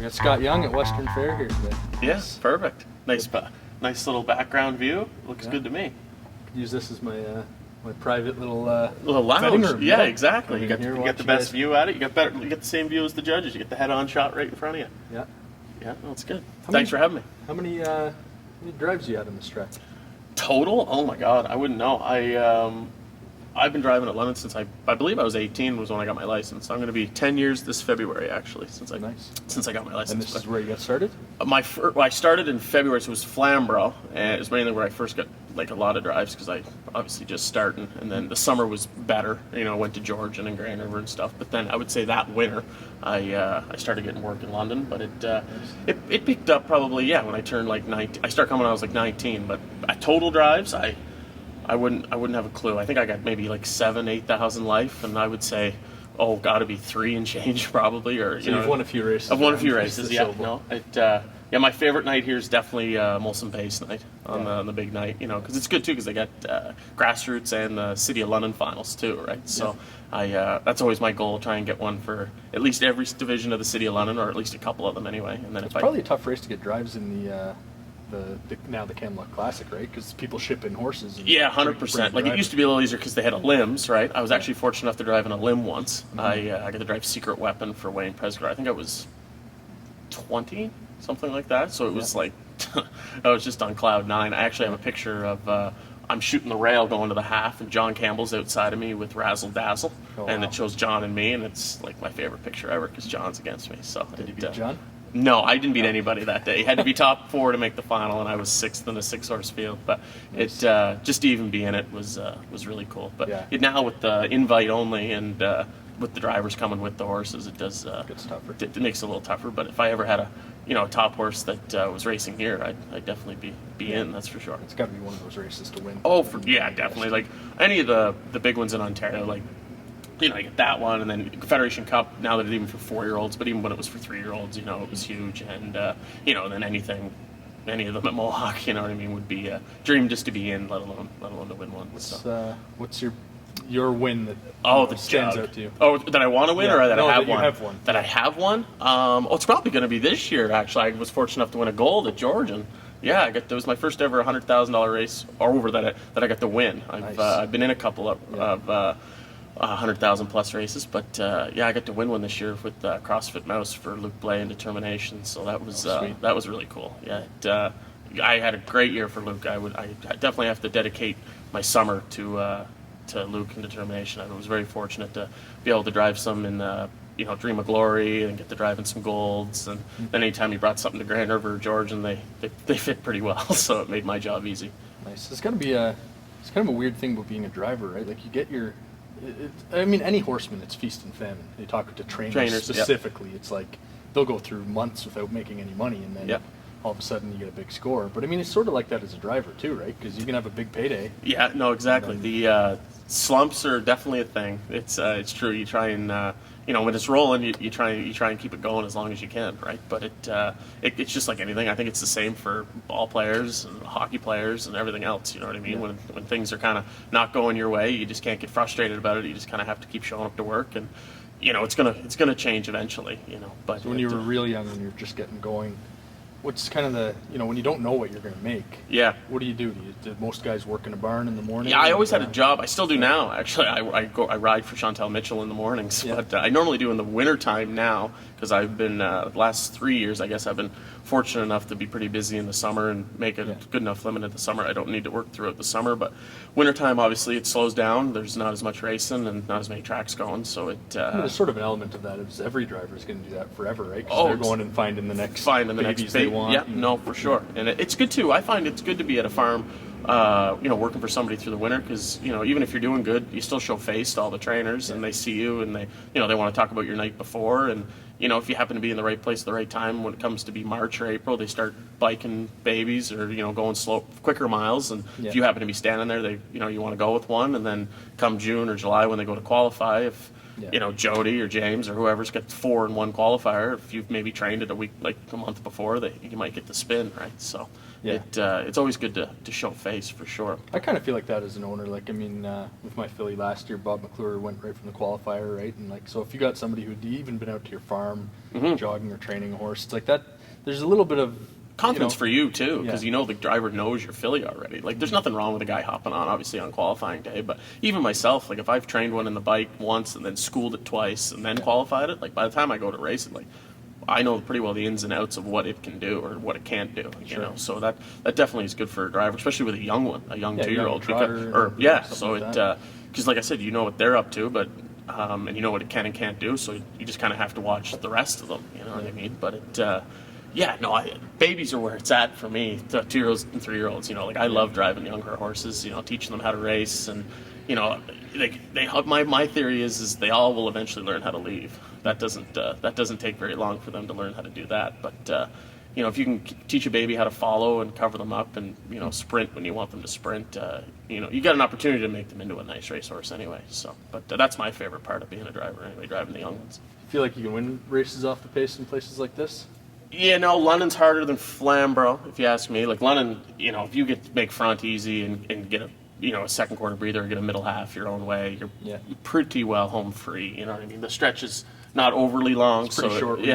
We got Scott Young at Western Fair here today. Yes, perfect. Nice little background view. Looks good to me. Could use this as my my private little Little betting lounge. room. Yeah, exactly. Come You in got, here, you watch got the you best guys. view at it. You get the same view as the judges. You get the head-on shot right in front of you. Yeah. Yeah, that's good. How Thanks for having me. How many drives you had on this track? Total? Oh my God, I wouldn't know. I've been driving at London since I believe I was 18 was when I got my license. I'm going to be 10 years this February actually since I got my license. And this is where you got started? I started in February, so it was Flamborough, and it was mainly where I first got like a lot of drives because I obviously just starting, and then the summer was better. You know, I went to Georgian and Grand River and stuff. But then I would say that winter, I started getting work in London, but it picked up probably when I turned like 19. I started coming when I was like 19, but total drives I wouldn't have a clue. I think I got maybe like 7,000-8,000 life, and I would say, got to be 3 and change probably, or So you've won a few races. I've won a few around races. the Yeah, Silver. my favorite night here is definitely Molson Pace night on the big night. You know, because it's good too, because they got grassroots and the City of London finals too, right? So that's always my goal: try and get one for at least every division of the City of London, or at least a couple of them anyway. And then It's probably a tough race to get drives in the Kamloops Classic, right? Because people ship in horses. And 100%. Like it used to be a little easier because they had a limbs, right? I was actually fortunate enough to drive in a limb once. Mm-hmm. I got to drive Secret Weapon for Wayne Prescott. I think I was 20, something like that. So it was like I was just on cloud 9. I actually have a picture of I'm shooting the rail going to the half, and John Campbell's outside of me with Razzle Dazzle, and it shows John and me, and it's like my favorite picture ever because John's against me. So Did you beat John? No, I didn't beat anybody that day. He had to be top 4 to make the final, and I was 6th in a 6-horse field. But Nice. just to even be in it was really cool. But now with the invite only and with the drivers coming with the horses, it does Gets tougher. it makes it a little tougher. But if I ever had a top horse that was racing here, I'd definitely be in. That's for sure. It's got to be one of those races to win. Oh, definitely. Like any of the big ones in Ontario, like. You get that one, and then Federation Cup, now that it's even for 4-year-olds, but even when it was for 3-year-olds, it was huge. And, then any of them at Mohawk, you know what I mean, would be a dream just to be in, let alone to win one. What's your win that the stands jug. out to you? Oh, that I want to win, or that I have that one? You have one. That I have one? It's probably going to be this year, actually. I was fortunate enough to win a gold at Georgian. Yeah, it was my first ever $100,000 race over that I got to win. I've been in a couple of 100,000 plus races, but I got to win one this year with CrossFit Mouse for Luke Blay and Determination. So that was really cool. Yeah, I had a great year for Luke. I definitely have to dedicate my summer to Luke and Determination. I was very fortunate to be able to drive some in Dream of Glory and get to drive in some golds. And then anytime you brought something to Grand River or Georgian, they fit pretty well. So it made my job easy. Nice. It's kind of a weird thing about being a driver, right? Like you get your. Any horseman, it's feast and famine. You talk to trainers specifically. It's like they'll go through months without making any money, and then all of a sudden you get a big score. But it's sort of like that as a driver too, right? Because you can have a big payday. Yeah, no, exactly. The slumps are definitely a thing. It's true. You try and when it's rolling, you try and keep it going as long as you can, right? But it's just like anything. I think it's the same for ball players and hockey players and everything else. You know what I mean? Yeah. When things are kind of not going your way, you just can't get frustrated about it. You just kind of have to keep showing up to work, and it's gonna change eventually. But So when you were real young, when you're just getting going, what's kind of the when you don't know what you're going to make? Yeah. What do you do? Do most guys work in a barn in the morning? Yeah, I always had a job. I still do now, actually. I ride for Chantal Mitchell in the mornings, but I normally do in the wintertime now because I've been the last 3 years. I guess I've been fortunate enough to be pretty busy in the summer and make a good enough limit in the summer. I don't need to work throughout the summer, but wintertime obviously it slows down. There's not as much racing and not as many tracks going, so it. There's sort of an element of that. Is every driver is going to do that forever, right? Because they're going and finding the next babies they want. Yeah, no, for sure, and it's good too. I find it's good to be at a farm, working for somebody through the winter because even if you're doing good, you still show face to all the trainers and they see you and they they want to talk about your night before, and if you happen to be in the right place at the right time when it comes to be March or April, they start biking babies or going quicker miles, and if you happen to be standing there, they you want to go with one, and then come June or July when they go to qualify, if Jody or James or whoever's got 4 in one qualifier, if you've maybe trained it a month before, you might get the spin, right? So Yeah. It's always good to show face for sure. I kind of feel like that as an owner. Like, I mean, with my filly last year, Bob McClure went right from the qualifier, right? And like, so if you got somebody who'd even been out to your farm, jogging or training a horse, it's like that. There's a little bit of confidence for you too, because Yeah. you know the driver knows your filly already. Like, there's nothing wrong with a guy hopping on, obviously, on qualifying day. But even myself, like, if I've trained one in the bike once and then schooled it twice and then qualified it, like, by the time I go to race it, like, I know pretty well the ins and outs of what it can do or what it can't do. You know, so that definitely is good for a driver, especially with a young one, a young 2-year-old. So like it because like I said, you know what they're up to, but and you know what it can and can't do. So you just kind of have to watch the rest of them. You know what I mean? But it. Yeah, no, babies are where it's at for me. 2-year-olds and 3-year-olds, you know, like I love driving younger horses, you know, teaching them how to race, and you know, my theory is they all will eventually learn how to leave. That doesn't take very long for them to learn how to do that. But you know, if you can teach a baby how to follow and cover them up, and you know, sprint when you want them to sprint, you know, you got an opportunity to make them into a nice racehorse anyway. So, but that's my favorite part of being a driver anyway, driving the young ones. feel like you can win races off the pace in places like this. Yeah, no, London's harder than Flamborough, if you ask me. Like London, you know, if you make front easy and get a second quarter breather or get a middle half your own way, you're pretty well home free. You know what I mean? The stretch is not overly long, it's pretty short. It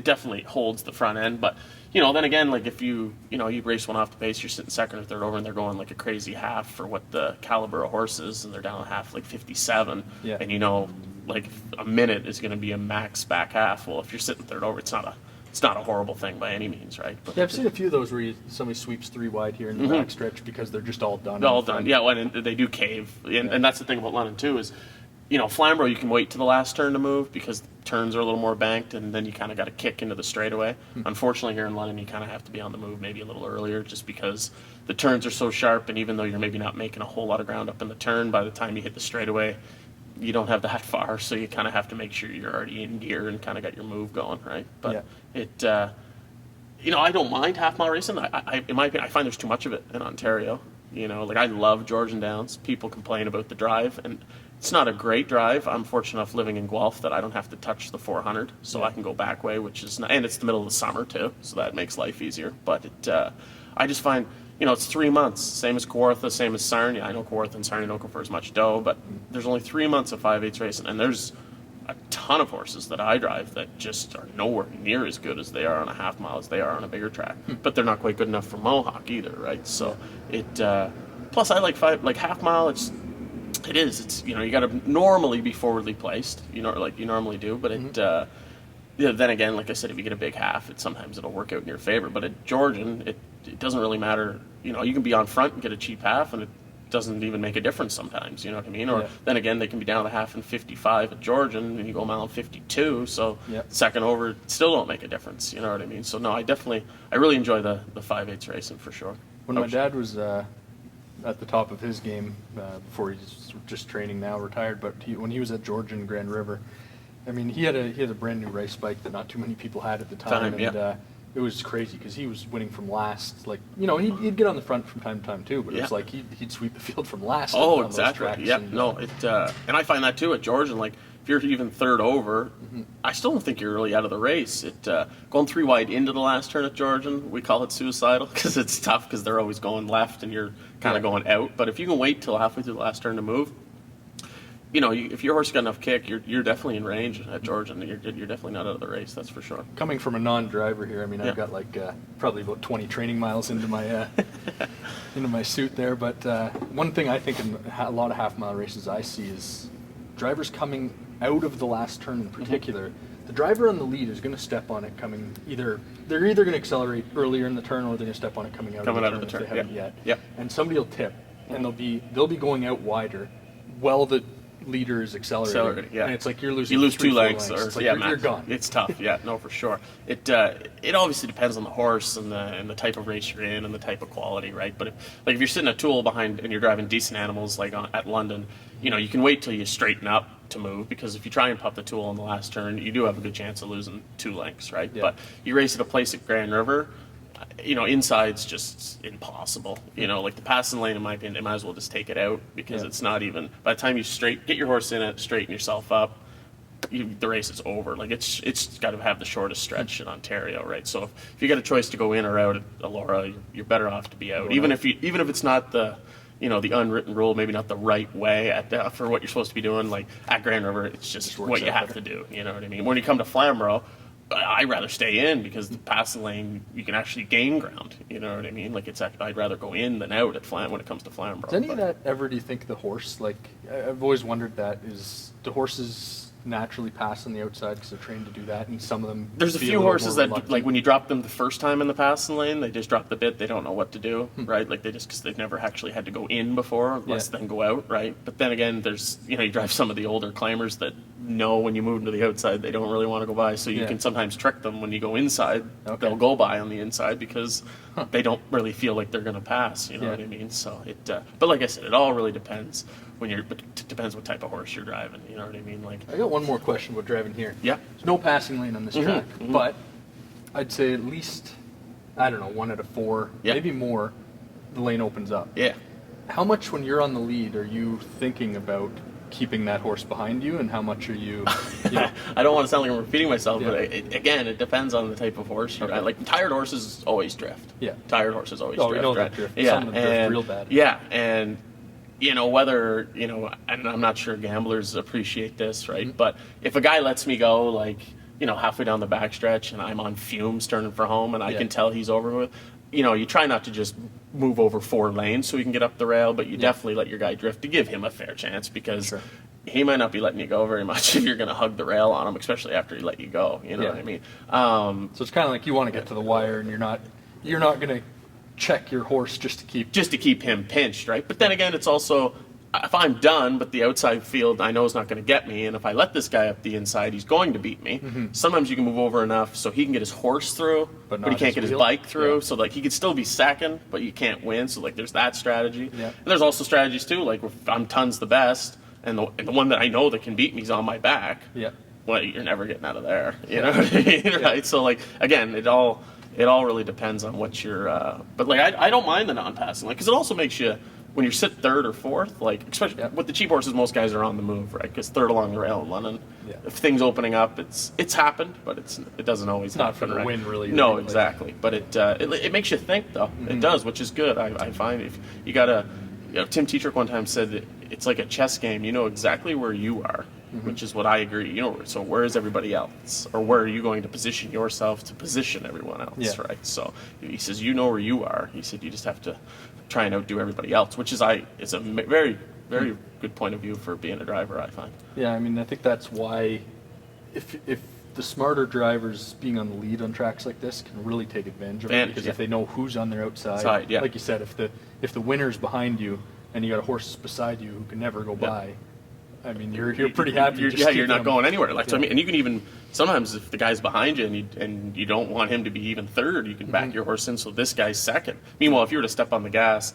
definitely holds the front end. But you know, then again, like if you race one off the pace, you're sitting second or third over, and they're going like a crazy half for what the caliber of horse is, and they're down a half like 57, and you know, like a minute is going to be a max back half. Well, if you're sitting third over, it's not a horrible thing by any means, right? But I've seen a few of those where somebody sweeps 3 wide here in the back stretch because they're just all done. All done, yeah. Well, and they do cave, and that's the thing about London too is, you know, Flamborough you can wait to the last turn to move because turns are a little more banked, and then you kind of got to kick into the straightaway. Unfortunately, here in London, you kind of have to be on the move maybe a little earlier, just because the turns are so sharp, and even though you're maybe not making a whole lot of ground up in the turn, by the time you hit the straightaway, you don't have that far, so you kind of have to make sure you're already in gear and kind of got your move going, right? But you know, I don't mind half mile racing. In my opinion, I find there's too much of it in Ontario. You know, like I love Georgian Downs. People complain about the drive, and it's not a great drive. I'm fortunate enough living in Guelph that I don't have to touch the 400, so I can go back way, which is and it's the middle of the summer too, so that makes life easier. But I just find, you know, it's 3 months, same as Kawartha, same as Sarnia. I know Kawartha and Sarnia don't go for as much dough, but there's only 3 months of 5/8 racing, and there's a ton of horses that I drive that just are nowhere near as good as they are on a half mile as they are on a bigger track. But they're not quite good enough for Mohawk either, right? So it plus I like half mile. It's you know, you got to normally be forwardly placed, you know, like you normally do, but then again, like I said, if you get a big half, sometimes it'll work out in your favor. But at Georgian, it doesn't really matter. You know, you can be on front and get a cheap half, and it doesn't even make a difference sometimes. You know what I mean? Or then again, they can be down a half in 55 at Georgian, and you go a mile in 52. So second over, still don't make a difference. You know what I mean? So no, I really enjoy the 5/8 racing for sure. When my dad was at the top of his game before he's just training now, retired, but when he was at Georgian Grand River, I mean, he had a brand new race bike that not too many people had at the time, and it was crazy because he was winning from last. Like, you know, he'd get on the front from time to time too, but it was like he'd sweep the field from last. Oh, exactly. Yeah, no, and I find that too at Georgian. Like, if you're even third over, I still don't think you're really out of the race. Going 3 wide into the last turn at Georgian, we call it suicidal because it's tough because they're always going left and you're kind of going out. But if you can wait till halfway through the last turn to move, you know, if your horse got enough kick, you're definitely in range at Georgian. You're definitely not out of the race, that's for sure. Coming from a non-driver here, I mean, I've got like probably about 20 training miles into my into my suit there. But one thing I think in a lot of half-mile races I see is drivers coming out of the last turn in particular. The driver on the lead is going to step on it coming they're either going to accelerate earlier in the turn or they're going to step on it coming out of the turn if they haven't yet. Yeah. And somebody will tip, and they'll be going out wider while the leader is accelerating. Yeah. And it's like you lose 2 lengths, or it's like you're gone. It's tough. Yeah, no, for sure. It obviously depends on the horse and the type of race you're in and the type of quality, right? But if you're sitting a tool behind and you're driving decent animals like at London, you know, you can wait till you straighten up to move, because if you try and pop the tool on the last turn, you do have a good chance of losing 2 lengths, right? Yeah. But you race at a place at Grand River, you know, inside's just impossible. You know, like the passing lane, in my opinion, they might as well just take it out, because it's not even, by the time you get your horse in it, straighten yourself up, the race is over. Like it's got to have the shortest stretch in Ontario, right? So if you got a choice to go in or out at Elora, you're better off to be out, even if it's not the the unwritten rule, maybe not the right way for what you're supposed to be doing. Like at Grand River, it's just what you have to do. You know what I mean? When you come to Flamborough, I'd rather stay in because the passing lane you can actually gain ground. You know what I mean? Like I'd rather go in than out at when it comes to Flamborough. Does any of that ever, do you think, the horse, like, I've always wondered that, is the horses naturally pass on the outside because they're trained to do that, and some of them there's a few horses that, like, when you drop them the first time in the passing lane, they just drop the bit, they don't know what to do, right? Like because they've never actually had to go in before, less than go out, right? But then again, there's you drive some of the older climbers that know when you move them to the outside, they don't really want to go by, so you can sometimes trick them when you go inside. They'll go by on the inside because they don't really feel like they're going to pass, you know what I mean? So but like I said, it all really depends but it depends what type of horse you're driving, you know what I mean? Like, I got one more question about driving here. Yeah. There's no passing lane on this track, but I'd say at least, I don't know, 1 out of 4, maybe more, the lane opens up. Yeah. How much, when you're on the lead, are you thinking about keeping that horse behind you, and how much are you know? I don't want to sound like I'm repeating myself, but again, it depends on the type of horse you're like, tired horses always drift. Yeah. Tired horses always drift. We know right? that drift. Yeah. Some of them drift real bad. Yeah, and whether, and I'm not sure gamblers appreciate this, right? But if a guy lets me go, like, halfway down the backstretch and I'm on fumes turning for home and I can tell he's over with, you try not to just move over 4 lanes so he can get up the rail, but you definitely let your guy drift to give him a fair chance because he might not be letting you go very much if you're going to hug the rail on him, especially after he let you go. You know what I mean? So it's kind of like you want to get to the wire and you're not going to check your horse just to keep him pinched, right? But then again, it's also, if I'm done, but the outside field I know is not going to get me, and if I let this guy up the inside, he's going to beat me. Sometimes you can move over enough so he can get his horse through, but he can't get his bike through. So like he could still be second, but you can't win. So like there's that strategy. And there's also strategies too. Like if I'm tons the best, and the one that I know that can beat me is on my back. Well, you're never getting out of there. You know what I mean, right? So like again, it all really depends on what you're. But like I don't mind the non-passing, like because it also makes you. When you're sit third or fourth, like especially with the cheap horses, most guys are on the move, right? Because third along the rail in London, if things opening up, it's happened, but it doesn't always happen. Not for the win, really. No, exactly. But it makes you think, though. It does, which is good. I find if you gotta, Tim Tetrick one time said that it's like a chess game. You know exactly where you are, which is what I agree. So where is everybody else, or where are you going to position yourself to position everyone else, right? So he says you know where you are. He said you just have to try and outdo everybody else, which is a very, very good point of view for being a driver, I find. Yeah, I mean, I think that's why if the smarter drivers being on the lead on tracks like this can really take advantage of it, because if they know who's on their outside, like you said, if the winner's behind you and you got a horse beside you who can never go by, I mean, you're pretty happy. You're not going anywhere. Like, so, I mean, and you can even sometimes if the guy's behind you and you don't want him to be even third, you can back your horse in so this guy's second. Meanwhile, if you were to step on the gas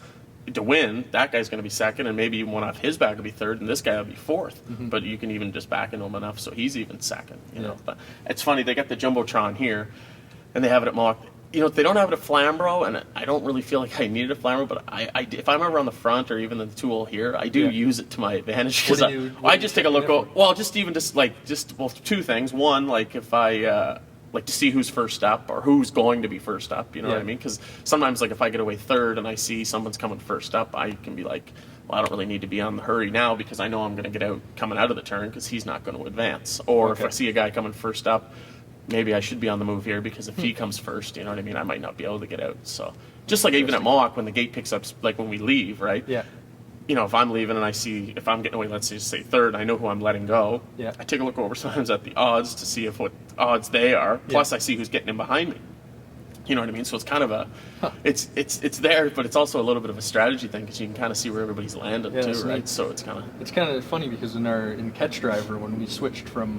to win, that guy's going to be second, and maybe even one off his back will be third, and this guy will be fourth. But you can even just back into him enough so he's even second. You know, but it's funny they got the jumbotron here, and they have it at Mock. They don't have it at Flamborough, and I don't really feel like I needed a Flamborough, but if I'm ever on the front or even the two-hole here, I do use it to my advantage because I just take a look. Two things. One, like if I like to see who's first up or who's going to be first up. You know what I mean? Because sometimes, like if I get away third and I see someone's coming first up, I can be like, well, I don't really need to be on the hurry now because I know I'm going to get out coming out of the turn because he's not going to advance. Or if I see a guy coming first up, maybe I should be on the move here because if he comes first, you know what I mean, I might not be able to get out. So just like even at Mohawk when the gate picks up, like when we leave, right? Yeah. If I'm leaving and I see, if I'm getting away, let's just say third, I know who I'm letting go. Yeah. I take a look over sometimes at the odds to see what odds they are. Plus I see who's getting in behind me. You know what I mean? So it's kind of it's there, but it's also a little bit of a strategy thing because you can kind of see where everybody's landing too, right? So it's kind of funny because in Catch Driver when we switched from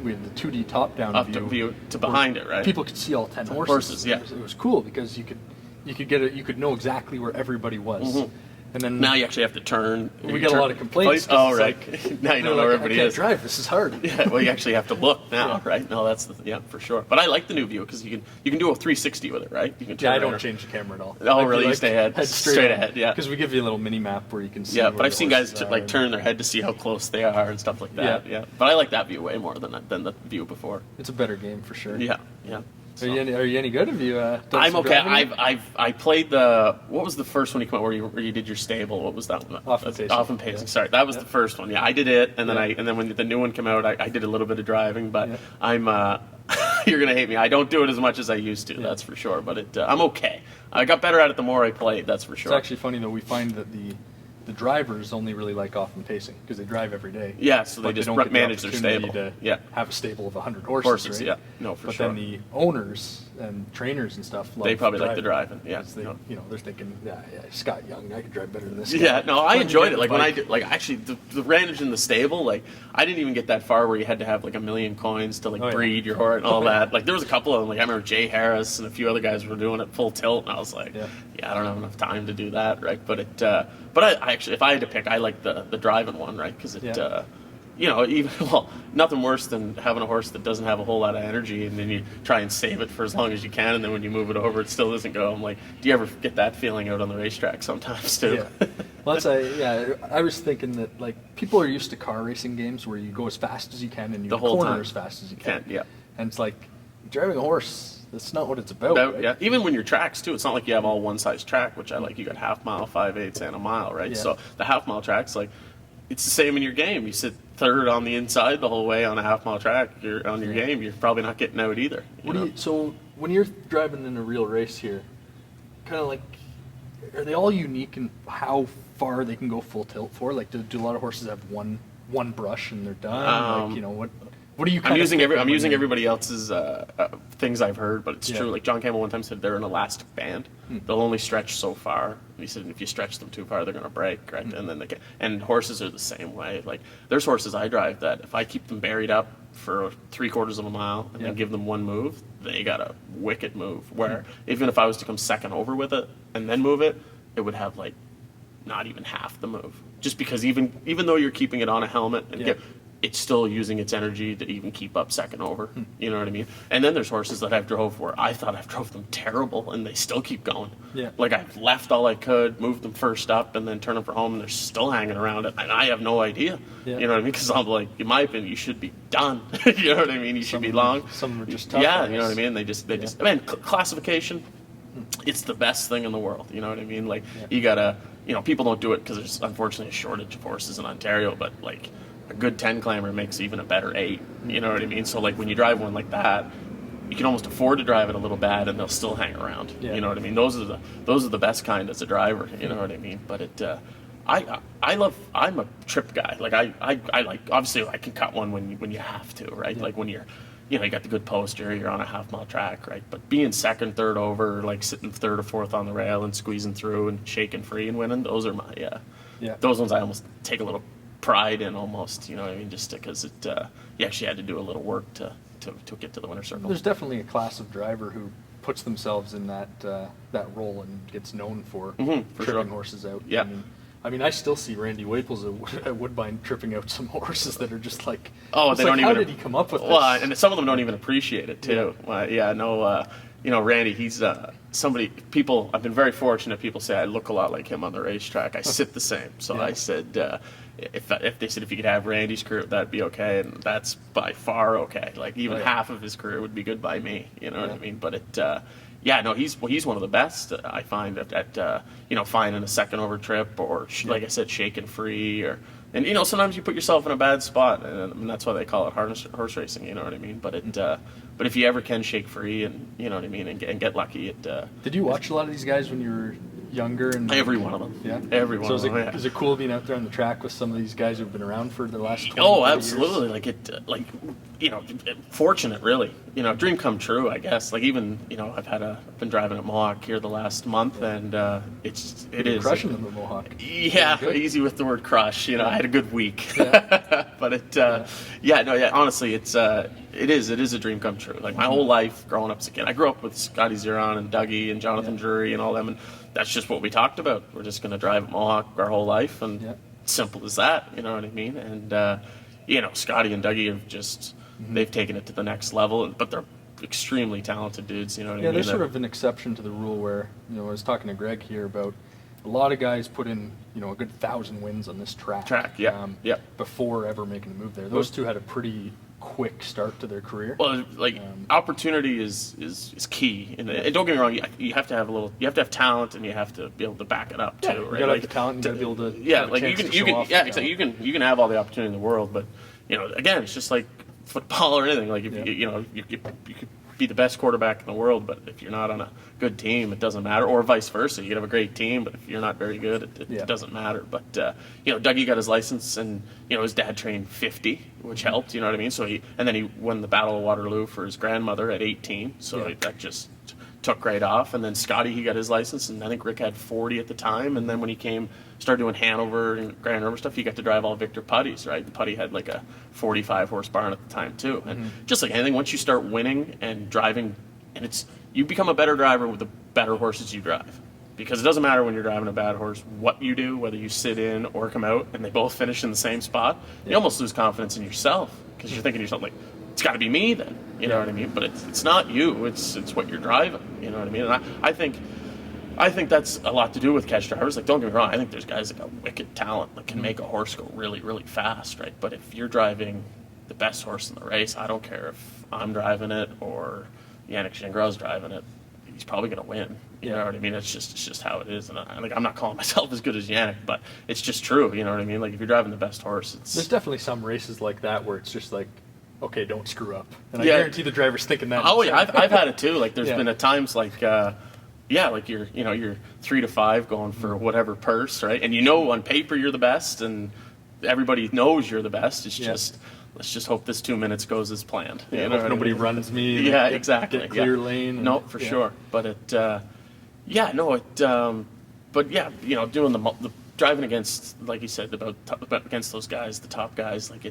we had the 2D top down view to behind it, right? People could see all 10 horses. Yeah, it was cool because you could know exactly where everybody was. And then now you actually have to turn. We get a lot of complaints. Oh, right. Like, now you don't know where everybody I can't is. drive. This is hard. Yeah, well, you actually have to look now, right? No, that's for sure. But I like the new view because you can do a 360 with it, right? You can turn Yeah, I around. don't change the camera at all. Oh, really? You stay ahead, straight ahead. Yeah. Because we give you a little mini map where you can see. Yeah, where but I've the seen guys horses like are. turn their head to see how close they are and stuff like that. Yeah. Yeah. But I like that view way more than the view before. It's a better game for sure. Yeah. Yeah. Are you any good? Have you? Done I'm some okay. driving? I played the what was the first one you came out where you did your stable? What was that one? Off and Pacing. Off and Pacing. Yeah. Sorry, that was the first one. Yeah, I did it, and then Yeah. and then when the new one came out, I did a little bit of driving, but Yeah. I'm you're gonna hate me. I don't do it as much as I used to. That's for sure. But I'm okay. I got better at it the more I played. That's for sure. It's actually funny though. We find that the drivers only really like Off and Pacing because they drive every day. Yeah, so they But just don't get the manage their opportunity stable. To Yeah. have a stable of 100 horses, right? Yeah. No, for But sure. then the owners and trainers and stuff, love They probably like the driving. driving. Yeah. 'Cause they, No. they're thinking, yeah, Scott Young, I could drive better than this guy. Yeah, no, I When you enjoyed get it. the Like when I bike- did, like actually the range in the stable, like I didn't even get that far where you had to have like 1 million coins to like Oh, yeah. breed your horse and all Oh, yeah. that. Like there was a couple of them. Like I remember Jay Harris and a few other guys were doing it full tilt, and I was like, Yeah. I don't have enough time to do that, right? But I actually, if I had to pick, I like the driving one, right? Because it. Yeah. Even nothing worse than having a horse that doesn't have a whole lot of energy, and then you try and save it for as long as you can, and then when you move it over, it still doesn't go. I'm like, do you ever get that feeling out on the racetrack sometimes too? Yeah. Well, I was thinking that like people are used to car racing games where you go as fast as you can and you The whole corner time. as fast as you can. Yeah. And it's like driving a horse. That's not what it's about. About- right? yeah, even when your tracks too, it's not like you have all one size track, which I like. You got half mile, 5/8, and a mile, right? Yeah. So the half mile tracks, like, it's the same in your game. You sit third on the inside the whole way on a half mile track. You're on your game. You're probably not getting out either. So when you're driving in a real race here, kind of like, are they all unique in how far they can go full tilt for? Like, do a lot of horses have one brush and they're done? Like, what do you? I'm using everybody else's things I've heard, but it's Yeah. true. Like John Campbell one time said, they're an elastic band. They'll only stretch so far. And he said if you stretch them too far, they're going to break, right? And then and horses are the same way. Like there's horses I drive that if I keep them buried up for 3/4 of a mile and then give them one move, they got a wicked move. Where even if I was to come second over with it and then move it, it would have like not even half the move. Just because even though you're keeping it on a helmet and it's still using its energy to even keep up second over. You know what I mean? And then there's horses that I've drove where I thought I've drove them terrible and they still keep going. Yeah. Like I've left all I could, moved them first up, and then turned them for home, and they're still hanging around it, and I have no idea. Yeah. You know what I mean? Because I'm like, in my opinion, you should be done. You know what I mean? You should be long. Some of them are just tough. Yeah, I you know what I guess. mean? They just, I mean, classification, it's the best thing in the world. You know what I mean? Like, you gotta, people don't do it because there's unfortunately a shortage of horses in Ontario, but like, a good 10 climber makes even a better 8. You know what I mean? So like when you drive one like that, you can almost afford to drive it a little bad and they'll still hang around. Yeah. You know what I mean? Those are the best kind as a driver. You know what I mean? But I'm a trip guy. Like I like, obviously I can cut one when you have to, right? Like when you're, you got the good poster, you're on a half mile track, right? But being second, third over, like sitting third or fourth on the rail and squeezing through and shaking free and winning, those are my, those ones I almost take a little pride in almost, you know what I mean? Just because you actually had to do a little work to get to the winner's circle. There's definitely a class of driver who puts themselves in that role and gets known for for tripping sure. horses out. Yeah. I mean, I still see Randy Waples at Woodbine tripping out some horses that are just like, Oh, it's they like, don't how even. did he come up with Well, this? and some of them don't even appreciate it too. Randy, he's somebody. People, I've been very fortunate. People say I look a lot like him on the racetrack. I sit the same. So I said, if they said if you could have Randy's career, that'd be okay, and that's by far okay. Like even half of his career would be good by me. You know what I mean? But he's one of the best I find at finding a second over trip or like I said, shaking free and sometimes you put yourself in a bad spot and that's why they call it horse racing. You know what I mean? But but if you ever can shake free and you know what I mean and get lucky, Did you watch a lot of these guys when you were younger? And every one of them. Yeah, every one of them. Yeah. Is it cool being out there on the track with some of these guys who've been around for the last 20, Oh, 30 absolutely! years? Fortunate, really. Dream come true, I guess. Like even, I've been driving at Mohawk here the last month, and it is Crushing them at Mohawk. Yeah, Good. easy with the word crush. I had a good week. Yeah. But honestly, it's It is a dream come true. Like my whole life growing up as a kid, I grew up with Scotty Zeron and Dougie and Jonathan Drury and all them, and that's just what we talked about. We're just going to drive at Mohawk our whole life, and simple as that. You know what I mean? And you know, Scotty and Dougie have just they've taken it to the next level, but they're extremely talented dudes. You know what I mean? Yeah, they're sort of an exception to the rule where, you know, I was talking to Greg here about a lot of guys put in, you know, a good 1,000 wins on this track. Before ever making a move there. Those two had a pretty quick start to their career. Well, like opportunity is key, and don't get me wrong. You have to have talent, and you have to be able to back it up too. Yeah, right? you gotta have the talent. You gotta be able to. Exactly. You can have all the opportunity in the world, but you know, again, it's just like football or anything. Like if you know, you could be the best quarterback in the world, but if you're not on a good team, it doesn't matter. Or vice versa, you could have a great team, but if you're not very good, it doesn't matter. But you know, Dougie got his license, and you know, his dad trained 50, which helped. You know what I mean? So he won the Battle of Waterloo for his grandmother at 18. So that just took right off. And then Scotty, he got his license, and I think Rick had 40 at the time. And then when he started doing Hanover and Grand River stuff, he got to drive all Victor Putties, right? The Putty had like a 45 horsepower at the time too. And just like anything, once you start winning and driving, and you become a better driver with the better horses you drive. Because it doesn't matter when you're driving a bad horse what you do, whether you sit in or come out, and they both finish in the same spot. You almost lose confidence in yourself because you're thinking to yourself like, it's got to be me then. You know what I mean? But it's not you. It's what you're driving. You know what I mean? And I think that's a lot to do with catch drivers. Like, don't get me wrong. I think there's guys that got wicked talent that can make a horse go really, really fast, right? But if you're driving the best horse in the race, I don't care if I'm driving it or Yannick Gingras driving it. He's probably going to win. You know what I mean? It's just how it is. And I'm not calling myself as good as Yannick, but it's just true. You know what I mean? Like, if you're driving the best horse, there's definitely some races like that where it's just like, okay, don't screw up. And I guarantee the driver's thinking that. Oh yeah, I've had it too. Like there's been at times like, like you're 3 to 5 going for whatever purse, right? And you know on paper you're the best, and everybody knows you're the best. It's just let's just hope this 2 minutes goes as planned. You know, nobody runs me. Yeah, exactly. Get clear lane. No, for sure. But but yeah, you know, doing the driving against, like you said, against those guys, the top guys, like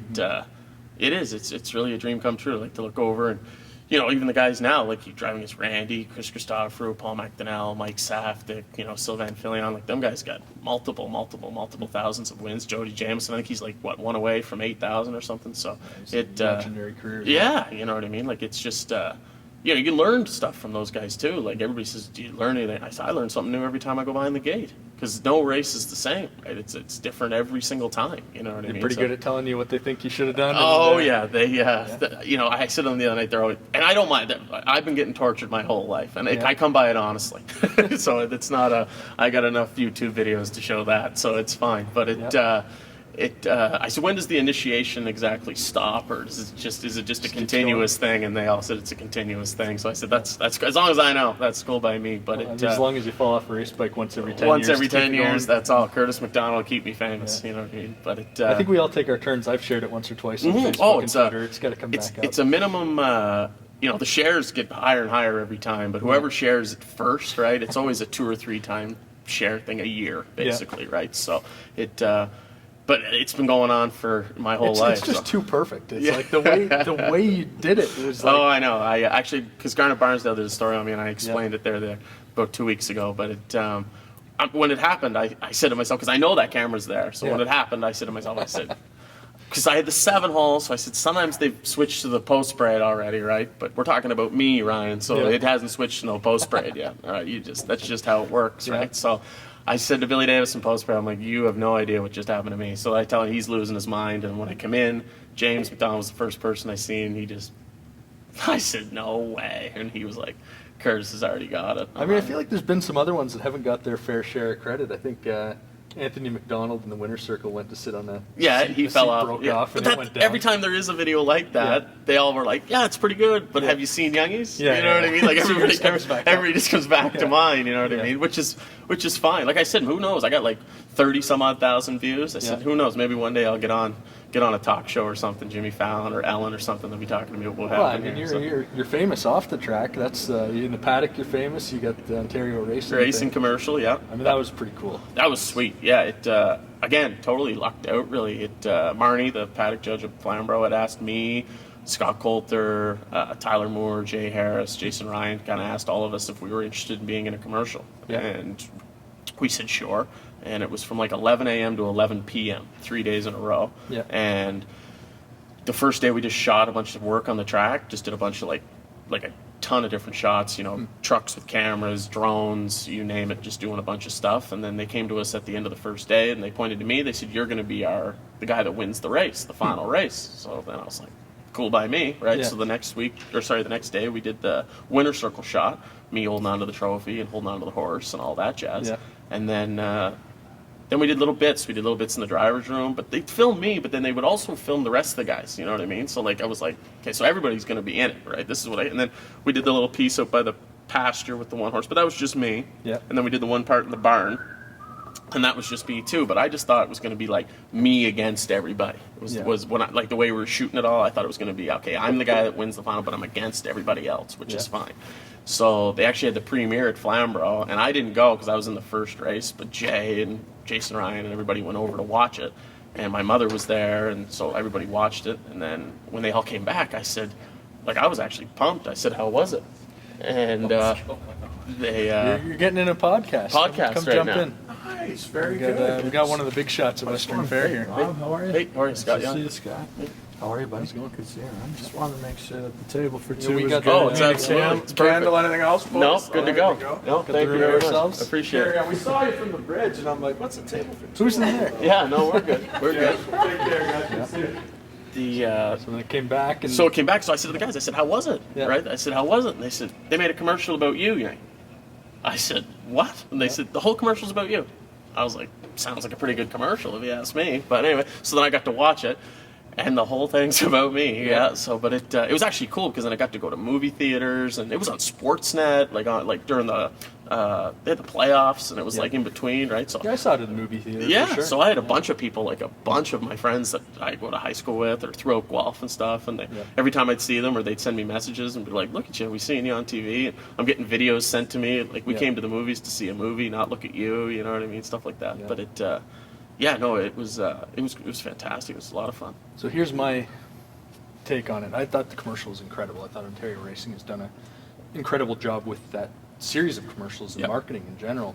it's really a dream come true. Like to look over and, you know, even the guys now, like you're driving against Randy, Chris Christoforou, Paul McDonnell, Mike Safdie, you know, Sylvain Filion, like them guys got multiple thousands of wins. Jody Jamison, I think he's like one away from 8,000 or something. So legendary career. Yeah, you know what I mean. Like it's just you know, you can learn stuff from those guys too. Like everybody says, do you learn anything? I say, I learn something new every time I go behind the gate because no race is the same, right? It's different every single time. You know what I mean? Pretty good at telling you what they think you should have done. Oh they you know, I sit on the other night. They're always, and I don't mind. I've been getting tortured my whole life, and I come by it honestly. So it's not I got enough YouTube videos to show that, so it's fine. But I said, when does the initiation exactly stop, or is it just a continuous thing? And they all said it's a continuous thing. So I said, that's as long as I know, that's cool by me. But as long as you fall off a race bike once every 10 years. Once every 10 years, that's all. Curtis McDonald will keep me famous. You know what I mean? But I think we all take our turns. I've shared it once or twice on Facebook and Twitter. It's got to come back up. It's a minimum. You know, the shares get higher and higher every time, but whoever shares it first, right? It's always a 2 or 3 time share thing a year, basically, right? So but it's been going on for my whole life. It's just too perfect. It's like the way you did it was like... Oh, I know. I actually, because Garnet Barnsdale did a story on me, and I explained it there about 2 weeks ago. But when it happened, I said to myself, because I know that camera's there. So when it happened, I said to myself, because I had the 7 holes, so I said, sometimes they've switched to the post braid already, right? But we're talking about me, Ryan, so it hasn't switched to no post braid yet. All right, that's just how it works, right? So I said to Billy Davis in post-braid, I'm like, you have no idea what just happened to me. So I tell him he's losing his mind. And when I come in, James McDonald was the first person I seen. I said, no way. And he was like, Curtis has already got it. I feel like there's been some other ones that haven't got their fair share of credit. I think Anthony McDonald in the winner's circle went to sit on a he fell off. Broke off and but it went down. Every time there is a video like that, they all were like, yeah, it's pretty good, but have you seen Youngies? You know what I mean? Like everybody just comes back to mine, you know what I mean? Which is fine. Like I said, who knows? I got like 30 some odd thousand views. I said, who knows? Maybe one day I'll get on a talk show or something, Jimmy Fallon or Ellen or something. They'll be talking to me about what happened. You're famous off the track. That's in the paddock. You're famous. You got the Ontario racing commercial. Yeah, that was pretty cool. That was sweet. Yeah, it again totally lucked out. Really, Marnie, the paddock judge of Flamborough, had asked me Scott Coulter, Tyler Moore, Jay Harris, Jason Ryan kind of asked all of us if we were interested in being in a commercial. Yeah. And we said sure. And it was from like 11 a.m. to 11 p.m., 3 days in a row. Yeah. And the first day we just shot a bunch of work on the track, just did a bunch of like a ton of different shots, trucks with cameras, drones, you name it, just doing a bunch of stuff. And then they came to us at the end of the first day and they pointed to me, they said, you're going to be the guy that wins the race, the final race. So then I was like, cool by me, right? Yeah. So the next day we did the winner's circle shot, me holding onto the trophy and holding onto the horse and all that jazz. Yeah. And then we did little bits. We did little bits in the driver's room, but they'd film me, but then they would also film the rest of the guys, you know what I mean? So like I was like, okay, so everybody's going to be in it, right? This is what and then we did the little piece up by the pasture with the one horse, but that was just me. Yeah. And then we did the one part in the barn, and that was just me too, but I just thought it was going to be like me against everybody. It was when like the way we were shooting it all, I thought it was going to be, okay, I'm the guy that wins the final, but I'm against everybody else, which is fine. So they actually had the premiere at Flamborough, and I didn't go because I was in the first race, but Jay and Jason Ryan and everybody went over to watch it, and my mother was there, and so everybody watched it. And then when they all came back, I said, like, I was actually pumped. I said, how was it? And You're getting in a podcast. Come right jump now. in. Nice, very good. We got one of the big shots of Western Fair here. Bob, how are you? Hey, how are you, Scott? Good to see Yeah. you, Scott. How are you, buddy? Good to see you. I just wanted to make sure that the table for Yeah, two we was got good. the- Oh, it's absolutely. It's perfect. Candle, anything else, boys? No, good to All go. right, No, the thank you room very much. ourselves? Appreciate it. Yeah, we saw you from the bridge, and I'm like, what's a table for two? Who's in there? Yeah, no, we're good. We're good. Take care, guys. See you. The So then it came back and So it came back. So I said to the guys, I said, how was it? Yeah. Right? I said, how was it? And they said, they made a commercial about you, Yang. I said, what? And they said, the whole commercial's about you. I was like, sounds like a pretty good commercial if you ask me. But anyway, so then I got to watch it, and the whole thing's about me. Yeah. So, but it was actually cool because then I got to go to movie theaters, and it was on Sportsnet, like during the they had the playoffs, and it was like in between, right? So yeah, I saw it in the movie theater. yeah, for sure. so I had a bunch of people, like a bunch of my friends that I go to high school with or through Oak Guelph and stuff, and every time I'd see them or they'd send me messages and be like, look at you, we seen you on TV, and I'm getting videos sent to me, like we came to the movies to see a movie, not look at you, you know what I mean, stuff like that. Yeah. But it was fantastic. It was a lot of fun. So here's my take on it. I thought the commercial was incredible. I thought Ontario Racing has done an incredible job with that series of commercials and Yep. marketing in general.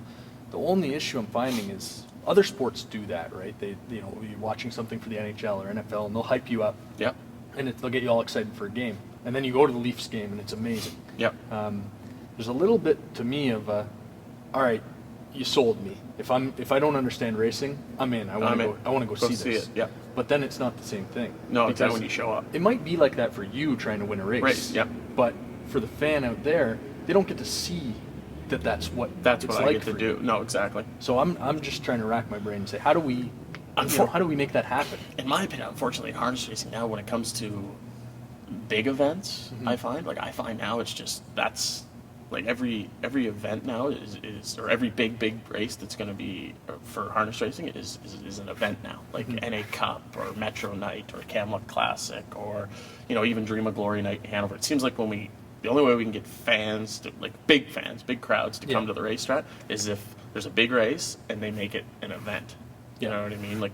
The only issue I'm finding is other sports do that, right? They, you're watching something for the NHL or NFL, and they'll hype you up, Yep. and they'll get you all excited for a game, and then you go to the Leafs game, and it's amazing. Yep. There's a little bit to me of all right, you sold me. If I don't understand racing, I'm in. I want to go see this. it. Yep. But then it's not the same thing. No, it's not Because when you show up. It might be like that for you trying to win a race. Right, yep. But for the fan out there, they don't get to see that's what That's it's what I like get to for do. you. No, exactly. So I'm just trying to rack my brain and say, how do we make that happen? In my opinion, unfortunately, in harness racing now, when it comes to big events, I find now it's just that's like every event now is or every big race that's going to be for harness racing is an event now, like NA Cup or Metro Night or Camelot Classic or even Dream of Glory Night in Hanover. It seems like the only way we can get fans to, like big crowds to come to the racetrack is if there's a big race and they make it an event. You know what I mean? Like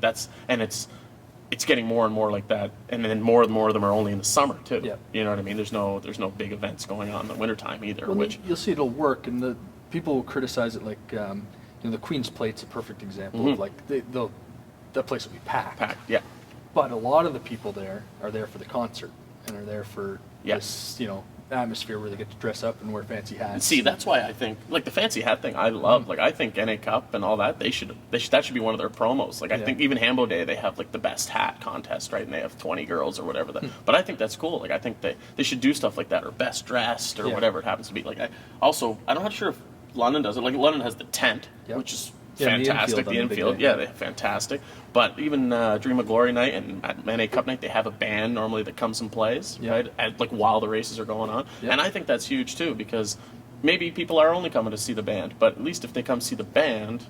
it's getting more and more like that, and then more and more of them are only in the summer too. Yeah. You know what I mean? There's no big events going on in the wintertime either. Well, which you'll see it'll work, and the people will criticize it like the Queen's Plate's a perfect example of like that place will be packed. yeah. But a lot of the people there are there for the concert and are there for Yes. this atmosphere where they get to dress up and wear fancy hats. And see, that's why I think like the fancy hat thing I love. Like I think NA Cup and all that that should be one of their promos. Like I think even Hambo Day they have like the best hat contest, right? And they have 20 girls or whatever. But I think that's cool. Like I think they should do stuff like that or best dressed or whatever it happens to be. Like I'm not sure if London does it. Like London has the tent, which is fantastic. The infield, they're fantastic. But even Dream of Glory Night and at NA Cup Night, they have a band normally that comes and plays, right? Like while the races are going on, and I think that's huge too because maybe people are only coming to see the band, but at least if they come see the band,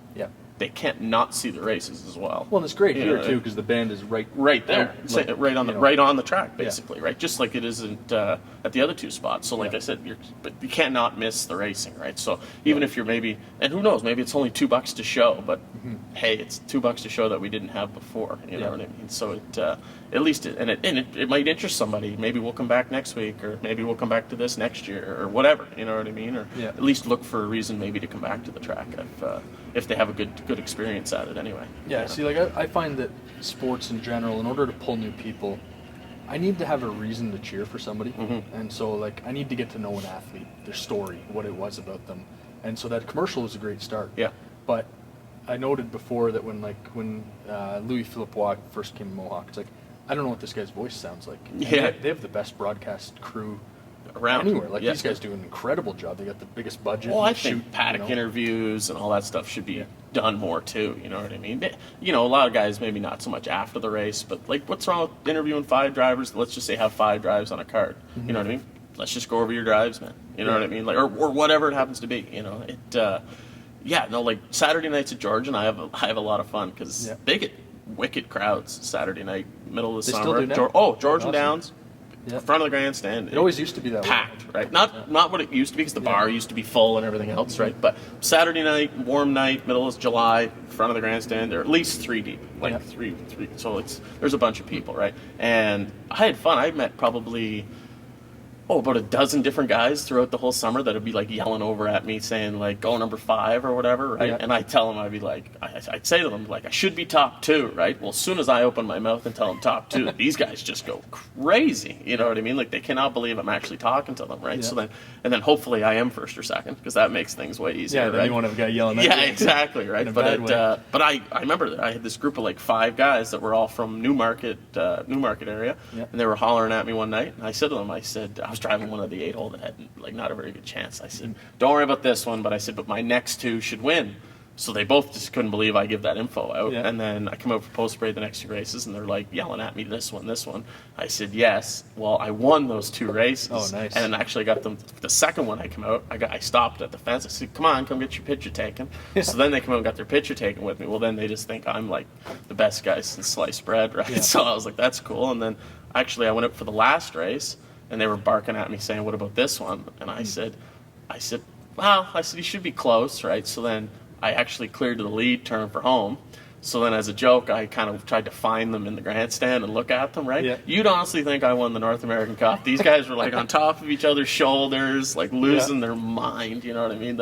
they can't not see the races as well. Well, and it's great You here know, too because the band is right there, like, right on the you know. right on the track, basically, right? Just like it isn't at the other two spots. So, like Yeah. I said, but you can't not miss the racing, right? So even if you're maybe, and who knows, maybe it's only $2 to show, but hey, it's $2 to show that we didn't have before. You know Yeah. what I mean? So it at least it might interest somebody. Maybe we'll come back next week, or maybe we'll come back to this next year, or whatever. You know what I mean? Or Yeah. at least look for a reason maybe to come back to the track if they have a good experience at it anyway. Yeah, You know? see, like I find that sports in general, in order to pull new people, I need to have a reason to cheer for somebody, and so like I need to get to know an athlete, their story, what it was about them, and so that commercial was a great start. Yeah. But I noted before that when Louis Philippe Waugh first came to Mohawk, it's like I don't know what this guy's voice sounds like. And Yeah. they have the best broadcast crew Around anywhere. Like yeah. these guys do an incredible job. They got the biggest budget. Well, and I they think shoot, paddock you know. interviews and all that stuff should be Yeah. done more too. You know what I mean? You know, a lot of guys maybe not so much after the race, but like, what's wrong with interviewing 5 drivers? Let's just say have 5 drives on a card. You know what I mean? Let's just go over your drives, man. You know what I mean? Like, or whatever it happens to be. You know, yeah, no, like Saturday nights at Georgian, I have a lot of fun because Yeah. they get wicked crowds Saturday night, middle of the They summer. still do now? Georgian Awesome. Downs, Yeah. front of the grandstand. It always used to be that way. packed, right? Not what it used to be because the bar used to be full and everything else, right? But Saturday night, warm night, middle of July, front of the grandstand, they're at least 3 deep, like Yeah. three. So there's a bunch of people, right? And I had fun. I met probably about a dozen different guys throughout the whole summer that would be like yelling over at me saying like, go number 5 or whatever, right? Yeah. And I tell them, I'd be like, I'd say to them like, I should be top 2, right? Well, as soon as I open my mouth and tell them top 2, these guys just go crazy. You know what I mean? Like they cannot believe I'm actually talking to them, right? Yeah. So then hopefully I am first or second because that makes things way easier, Yeah, then right? you won't have a guy yelling at Yeah, you. exactly, right. In a bad way. But I remember that I had this group of like 5 guys that were all from Newmarket area, Yeah. and they were hollering at me one night, and I said to them, I was driving one of the 8-hole that had like not a very good chance. I said, don't worry about this one, but I said, but my next 2 should win. So they both just couldn't believe I give that info out. Yeah. And then I come out for post parade the next 2 races, and they're like yelling at me, this one. I said, yes. Well, I won those 2 races. Oh, nice. And actually got them. The second one I come out, I stopped at the fence. I said, come on, come get your picture taken. So then they come out and got their picture taken with me. Well, then they just think I'm like the best guy since sliced bread, right? Yeah. So I was like, that's cool. And then actually I went up for the last race, and they were barking at me saying, what about this one? And I said, well, you should be close, right? So then I actually cleared to the lead turn for home. So then as a joke, I kind of tried to find them in the grandstand and look at them, right? Yeah. You'd honestly think I won the North American Cup. These guys were like on top of each other's shoulders, like losing their mind, you know what I mean?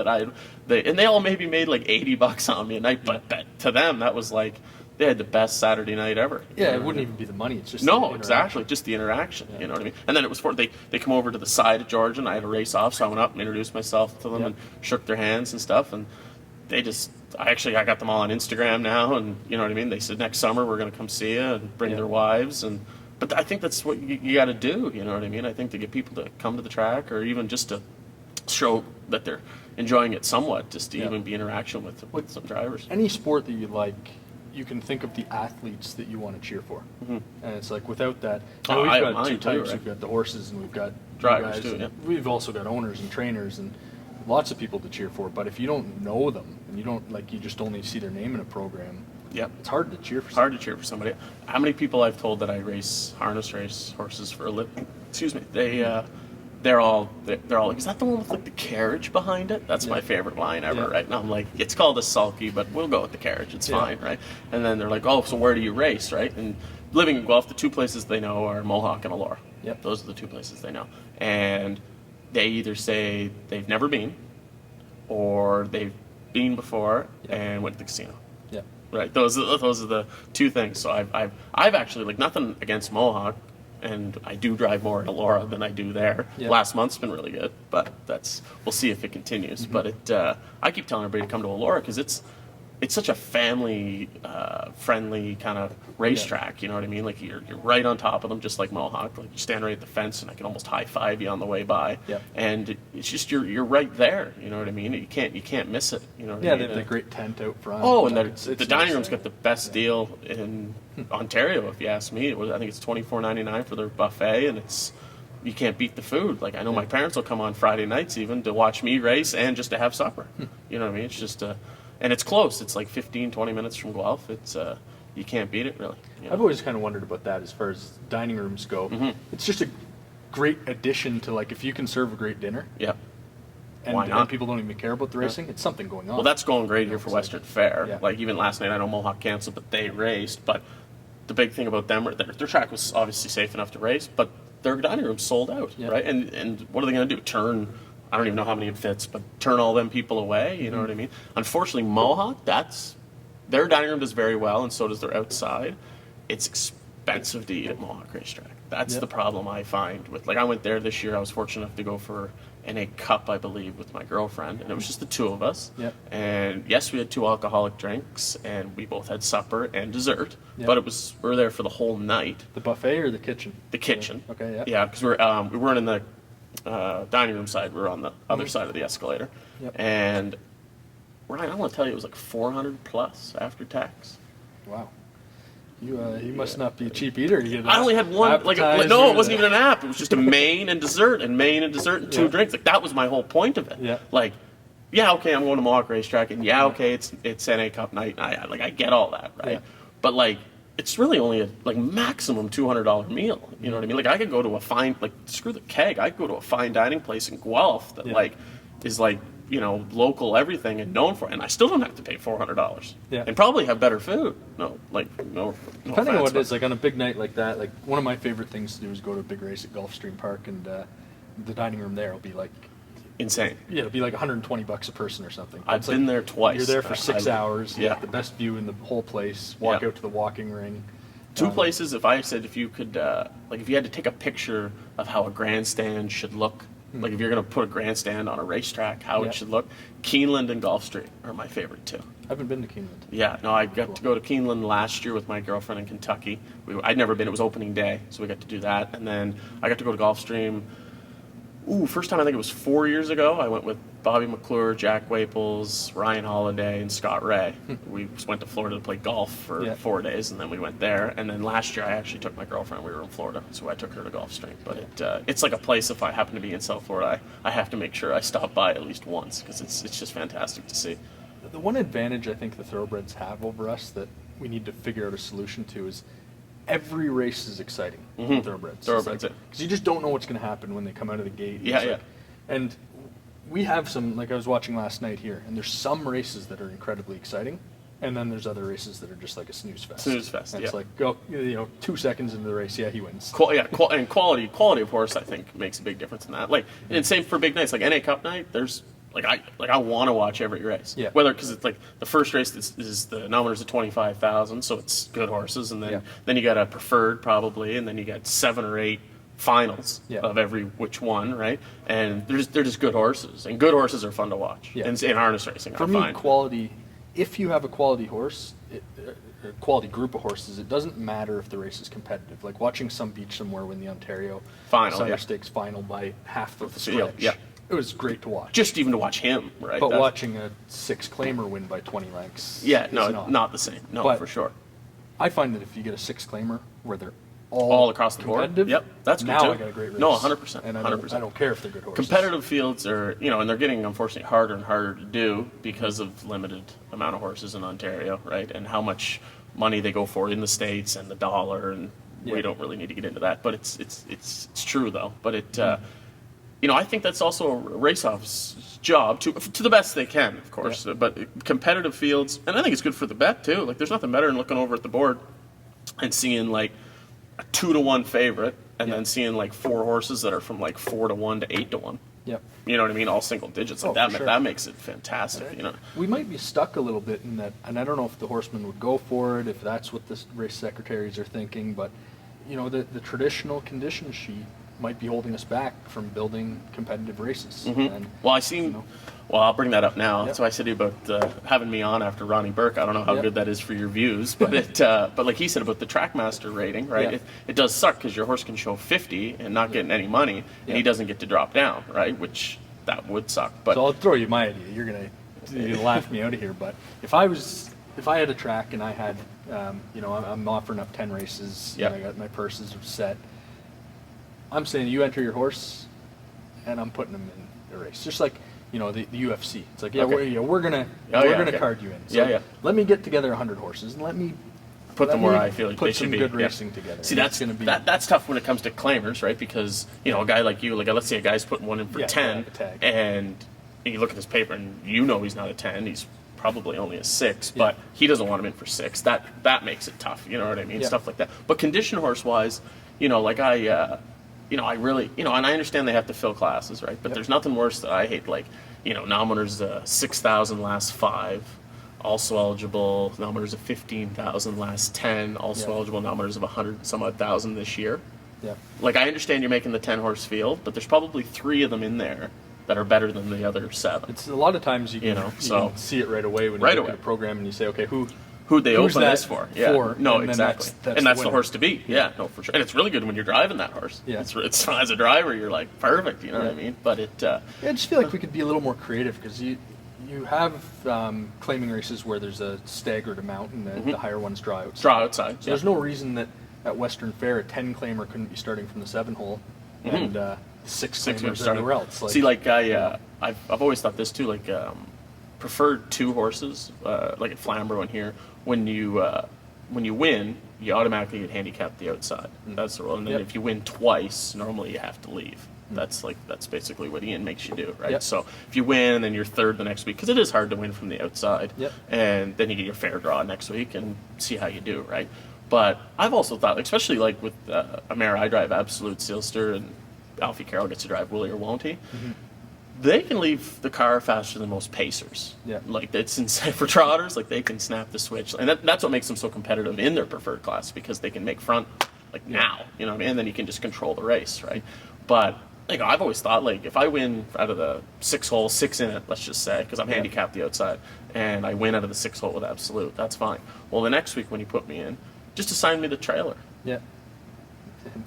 They all maybe made like $80 on me a night, but to them, that was like, they had the best Saturday night ever. Yeah, You know it what wouldn't I even be the money. It's just no, the interaction. exactly. Just the interaction. You know what I mean? And then it was they come over to the side of Georgia, and I had a race off, so I went up and introduced myself to them Yeah. and shook their hands and stuff. And they just, I got them all on Instagram now, and you know what I mean? They said next summer we're going to come see you and bring Yeah. their wives. But I think that's what you got to do. You know what I mean? I think to get people to come to the track, or even just to show that they're enjoying it somewhat, just to Yeah. even be interaction with some drivers. Any sport that you like, you can think of the athletes that you want to cheer for, and it's like without that, Oh, we've I have got mine 2 too, types. right? We've got the horses, and we've got you Drivers guys, too, and yeah. We've also got owners and trainers, and lots of people to cheer for. But if you don't know them, and you just only see their name in a program, Yep. it's hard to cheer for. It's hard to cheer for somebody. How many people I've told that I harness race horses for a living? Excuse me. They're all like, is that the one with like the carriage behind it? That's my favorite line ever, Yeah. right? And I'm like, it's called a sulky, but we'll go with the carriage. It's Yeah. fine, right? And then they're like, oh, so where do you race, right? And living in Guelph, the 2 places they know are Mohawk and Elora. Yep. Those are the 2 places they know. And they either say they've never been, or they've been before and went to the casino. Yeah, Right, those are the 2 things. So I've actually, like, nothing against Mohawk, and I do drive more in Elora than I do there. Yeah. Last month's been really good, but we'll see if it continues. But I keep telling everybody to come to Elora because it's such a family friendly kind of racetrack. You know what I mean? Like you're right on top of them, just like Mohawk. Like you stand right at the fence, and I can almost high five you on the way by. Yeah. And it's just you're right there. You know what I mean? You can't miss it. You know what I yeah, mean? they have the great tent out front. Oh, and It's the nice. dining room's got the best deal in Ontario, if you ask me. I think it's $24.99 for their buffet, and you can't beat the food. Like I know my parents will come on Friday nights even to watch me race and just to have supper. You know what I mean? It's just and it's close. It's like 15, 20 minutes from Guelph. It's you can't beat it, really. You know? I've always kind of wondered about that as far as dining rooms go. It's just a great addition to, like, if you can serve a great dinner. Yeah. And, Why not? and people don't even care about the racing, it's something going on. Well, that's going great here for Western Fair. Yeah. Like, even last night, I know Mohawk canceled, but they raced. But the big thing about them, their track was obviously safe enough to race, but their dining room sold out, Yeah. right? And what are they going to do? Turn, I don't even know how many it fits, but turn all them people away? You know what I mean? Unfortunately, Mohawk, their dining room does very well, and so does their outside. It's expensive to eat at Mohawk Racetrack. That's the problem I find with, like, I went there this year. I was fortunate enough to go for NA Cup, I believe, with my girlfriend, and it was just the two of us. Yep. And yes, we had 2 alcoholic drinks, and we both had supper and dessert. Yep. But we were there for the whole night. The buffet or the kitchen? The kitchen. Okay, yeah. Yeah, because we weren't in the dining room side. We were on the other side of the escalator. Yep. And Ryan, I want to tell you, it was like 400 plus after tax. Wow. You must not be a cheap eater. I only had one, no, it wasn't even an app. It was just a main and dessert, and two Yeah. drinks. Like, that was my whole point of it. Yeah. Like, yeah, okay, I'm going to Mohawk Racetrack, and yeah, okay, it's NA Cup night. I get all that, right? Yeah. But, like, it's really only a maximum $200 meal. You know what I mean? Like, I could go to a fine, like, screw the keg. I could go to a fine dining place in Guelph that is local everything and known for it, and I still don't have to pay $400. Yeah. And probably have better food. No Depending on offense, what it but- is, like on a big night like that, like one of my favorite things to do is go to a big race at Gulfstream Park, and the dining room there will be like, Insane. yeah, it'll be like $120 a person or something. I've It's been like, there twice. You're there for 6 I- hours. You yeah. got the best view in the whole place. Walk Yeah. out to the walking ring. Two places. If I said if you could, if you had to take a picture of how a grandstand should look, like if you're going to put a grandstand on a racetrack, how Yeah. it should look, Keeneland and Gulfstream are my favorite two. I haven't been to Keeneland. Yeah, no, I got to go to Keeneland last year with my girlfriend in Kentucky. I'd never been. It was opening day, so we got to do that. And then I got to go to Gulfstream. First time I think it was 4 years ago. I went with Bobby McClure, Jack Waples, Ryan Holiday, and Scott Ray. We just went to Florida to play golf for 4 days, and then we went there. And then last year I actually took my girlfriend. We were in Florida, so I took her to Gulfstream. But it's like a place, if I happen to be in South Florida, I have to make sure I stop by at least once, because it's just fantastic to see. The one advantage I think the thoroughbreds have over us that we need to figure out a solution to is every race is exciting. Thoroughbreds. Thoroughbreds, yeah. Because you just don't know what's going to happen when they come out of the gate. Yeah, It's yeah. like- and we have some, like I was watching last night here, and there's some races that are incredibly exciting, and then there's other races that are just like a snooze fest. Snooze fest, And it's yeah. like, go, 2 seconds into the race, yeah, he wins. And quality of horse, I think, makes a big difference in that. Like, and same for big nights, like NA Cup night. There's I want to watch every race. Yeah. Whether because it's like the first race is the nominators at 25,000, so it's good horses, and then you got a preferred probably, and then you got 7 or 8 finals of every which one, right? And they're just good horses, and good horses are fun to watch. Yeah. In harness racing, For I me, find. quality, if you have a quality horse, a quality group of horses, it doesn't matter if the race is competitive. Like watching some beach somewhere win the Ontario Final, Sunder yeah. Stakes final by half the the stretch. field, yeah. It was great to watch. Just even to watch him, right? But That's- watching a 6 claimer win by 20 lengths yeah, is no, not the same. No, But for sure. I find that if you get a 6 claimer where they're All across the board? competitive, Yep, that's good now too. I got a great race. No, 100%, And I 100%. don't care if they're good horses. Competitive fields are, and they're getting unfortunately harder and harder to do because of limited amount of horses in Ontario, right? And how much money they go for in the States and the dollar, and Yeah. we don't really need to get into that. But it's true though. But I think that's also a race-off's job to the best they can, of course. Yeah. But competitive fields, and I think it's good for the bet too. Like, there's nothing better than looking over at the board and seeing like a 2-1 favorite, and Yeah. then seeing like 4 horses that are from like 4-1 to 8-1. Yep. You know what I mean? All single digits. Like Oh, that. for sure. That makes it fantastic. We might be stuck a little bit in that, and I don't know if the horsemen would go for it, if that's what the race secretaries are thinking, but the traditional condition sheet might be holding us back from building competitive races. And, Well, I seen. Well, I'll bring that up now. Yep. So I said about having me on after Ronnie Burke. I don't know how Yep. good that is for your views, but but like he said about the Trackmaster rating, right? Yeah. It does suck because your horse can show 50 and not getting any money, and Yeah. he doesn't get to drop down, right? Which that would suck. But so I'll throw you my idea. You're gonna laugh me out of here, but if I had a track and I had, I'm offering up 10 races, Yeah. and I got my purses set. I'm saying you enter your horse, and I'm putting them in the race. Just like you know, the UFC. It's like, yeah, Okay. we're gonna Oh, we're yeah, gonna okay. card you in. So Yeah, yeah. let me get together 100 horses and let me Put them let where me I feel like put they some should be. good Yeah. racing together. See, And that's it's gonna be that's tough when it comes to claimers, right? Because you know, a guy like you, like let's say a guy's putting one in for Yeah, 10, have a tag. and you look at his paper and you know he's not a 10. He's probably only a 6, Yeah. but he doesn't want him in for 6. That makes it tough. You know what I mean? Yeah. Stuff like that. But condition horse wise, you know, like you know, I really, you know, and I understand they have to fill classes, right? But Yep. there's nothing worse that I hate, like, you know, nominators 6,000 last 5, also eligible nominators of 15,000 last 10, also Yep. eligible nominators of 100 and some odd thousand this year. yeah. Like, I understand you're making the 10 horse field, but there's probably 3 of them in there that are better than the other 7. It's a lot of times you can, You know, you so- can see it right away when you Right look away. at a program and you say, okay, Who'd they who's open that this for? Yeah. for? No, And then exactly. that's and the that's the winner. horse to beat. Yeah, no, for sure. And it's really good when you're driving that horse. Yeah. It's as a driver, you're like, perfect, you know what I Yeah. mean? But it, Yeah, I just feel like we could be a little more creative because you have claiming races where there's a staggered amount and the higher ones draw out. draw outside. So there's no reason that at Western Fair a 10 claimer couldn't be starting from the 7 hole and 6 Six claimers would start anywhere else. See, like I've always thought this too. Like preferred 2 horses, like at Flamborough in here. When you win, you automatically get handicapped the outside. That's the rule. And then Yep. if you win twice, normally you have to leave. That's basically what Ian makes you do, right? Yep. So if you win and then you're third the next week, because it is hard to win from the outside. Yep. And then you get your fair draw next week and see how you do, right? But I've also thought, especially like with a mare I drive, Absolute Sealster, and Alfie Carroll gets to drive Willie or won't he? They can leave the car faster than most pacers. Yeah. Like it's insane for trotters. Like they can snap the switch, and that's what makes them so competitive in their preferred class because they can make front like now, you know what I mean? And then you can just control the race, right? But like I've always thought, like if I win out of the 6 hole, 6 in it, let's just say, because I'm Yeah. handicapped the outside, and I win out of the 6 hole with Absolute, that's fine. Well, the next week when you put me in, just assign me the trailer. Yeah.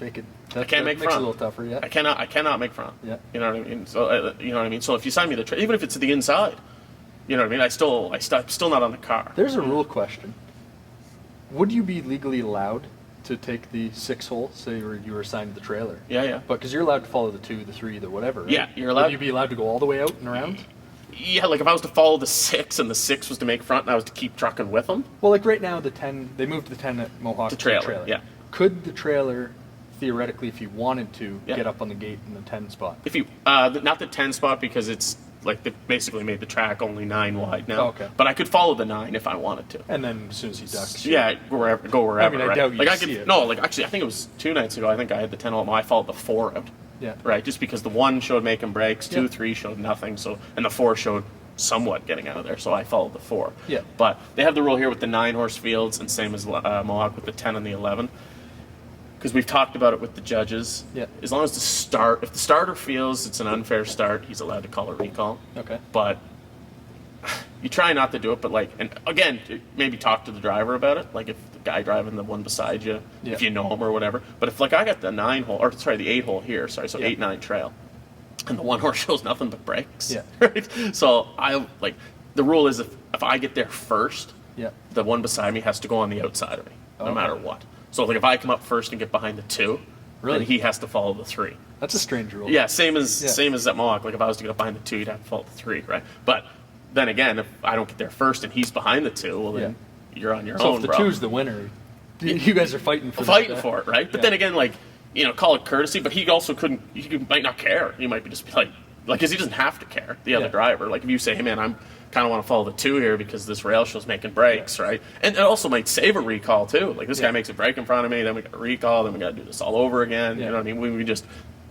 Make it, I can't make makes front. it a little tougher, yeah. I cannot make front. Yeah. You know what I mean? So you know what I mean. So if you sign me the even if it's to the inside, you know what I mean. I'm still not on the car. There's a rule question. Would you be legally allowed to take the 6 hole, say you were assigned the trailer? Yeah, yeah. But because you're allowed to follow the 2, the 3, the whatever, right? Yeah, you're allowed- Would you be allowed to go all the way out and around? Yeah, like if I was to follow the 6 and the 6 was to make front and I was to keep trucking with them. Well, like right now, the 10, they moved the 10 at Mohawk The to trailer, yeah. Could the trailer, theoretically, if you wanted to, Yeah. get up on the gate in the 10 spot? If you not the 10 spot because it's like they basically made the track only 9 wide now. Oh, okay. But I could follow the 9 if I wanted to. And then as soon as he ducks, Yeah, go wherever. I mean, I right? doubt you'd like I see could it. no, like actually, I think it was 2 nights ago. I think I had the 10 hole. I followed the 4 out. Yeah. Right, just because the 1 showed making breaks, 2, Yeah. 3 showed nothing. So and the 4 showed somewhat getting out of there. So I followed the 4. Yeah. But they have the rule here with the 9 horse fields, and same as Mohawk with the 10 and the 11. Because we've talked about it with the judges. Yeah. As long as if the starter feels it's an unfair start, he's allowed to call a recall. Okay. But you try not to do it, but like, and again, maybe talk to the driver about it. Like if the guy driving the one beside you, Yeah. if you know him or whatever. But if like I got the 9 hole, or sorry, the 8 hole here, so Yeah. 8-9 trail, and the 1 horse shows nothing but breaks. Yeah. Right. So I like the rule is if I get there first, Yeah. the one beside me has to go on the outside of me, no Okay. matter what. So like if I come up first and get behind the 2, Really? then he has to follow the 3. That's a strange rule. Yeah, same as Yeah. at Mohawk. Like if I was to get up behind the 2, you'd have to follow the 3, right? But then again, if I don't get there first and he's behind the 2, well then you're on your So own. if the bro. 2's the winner, you guys are fighting for Fighting that. for it, right? But Yeah. then again, like call it courtesy. But he also couldn't. Might not care. He might be just be like, because he doesn't have to care. The other Yeah. driver, like if you say, hey man, I'm kind of want to follow the 2 here because this rail show's making breaks, right? And it also might save a recall too. Like this Yeah. guy makes a break in front of me, then we got a recall, then we got to do this all over again. Yeah. You know what I mean? We just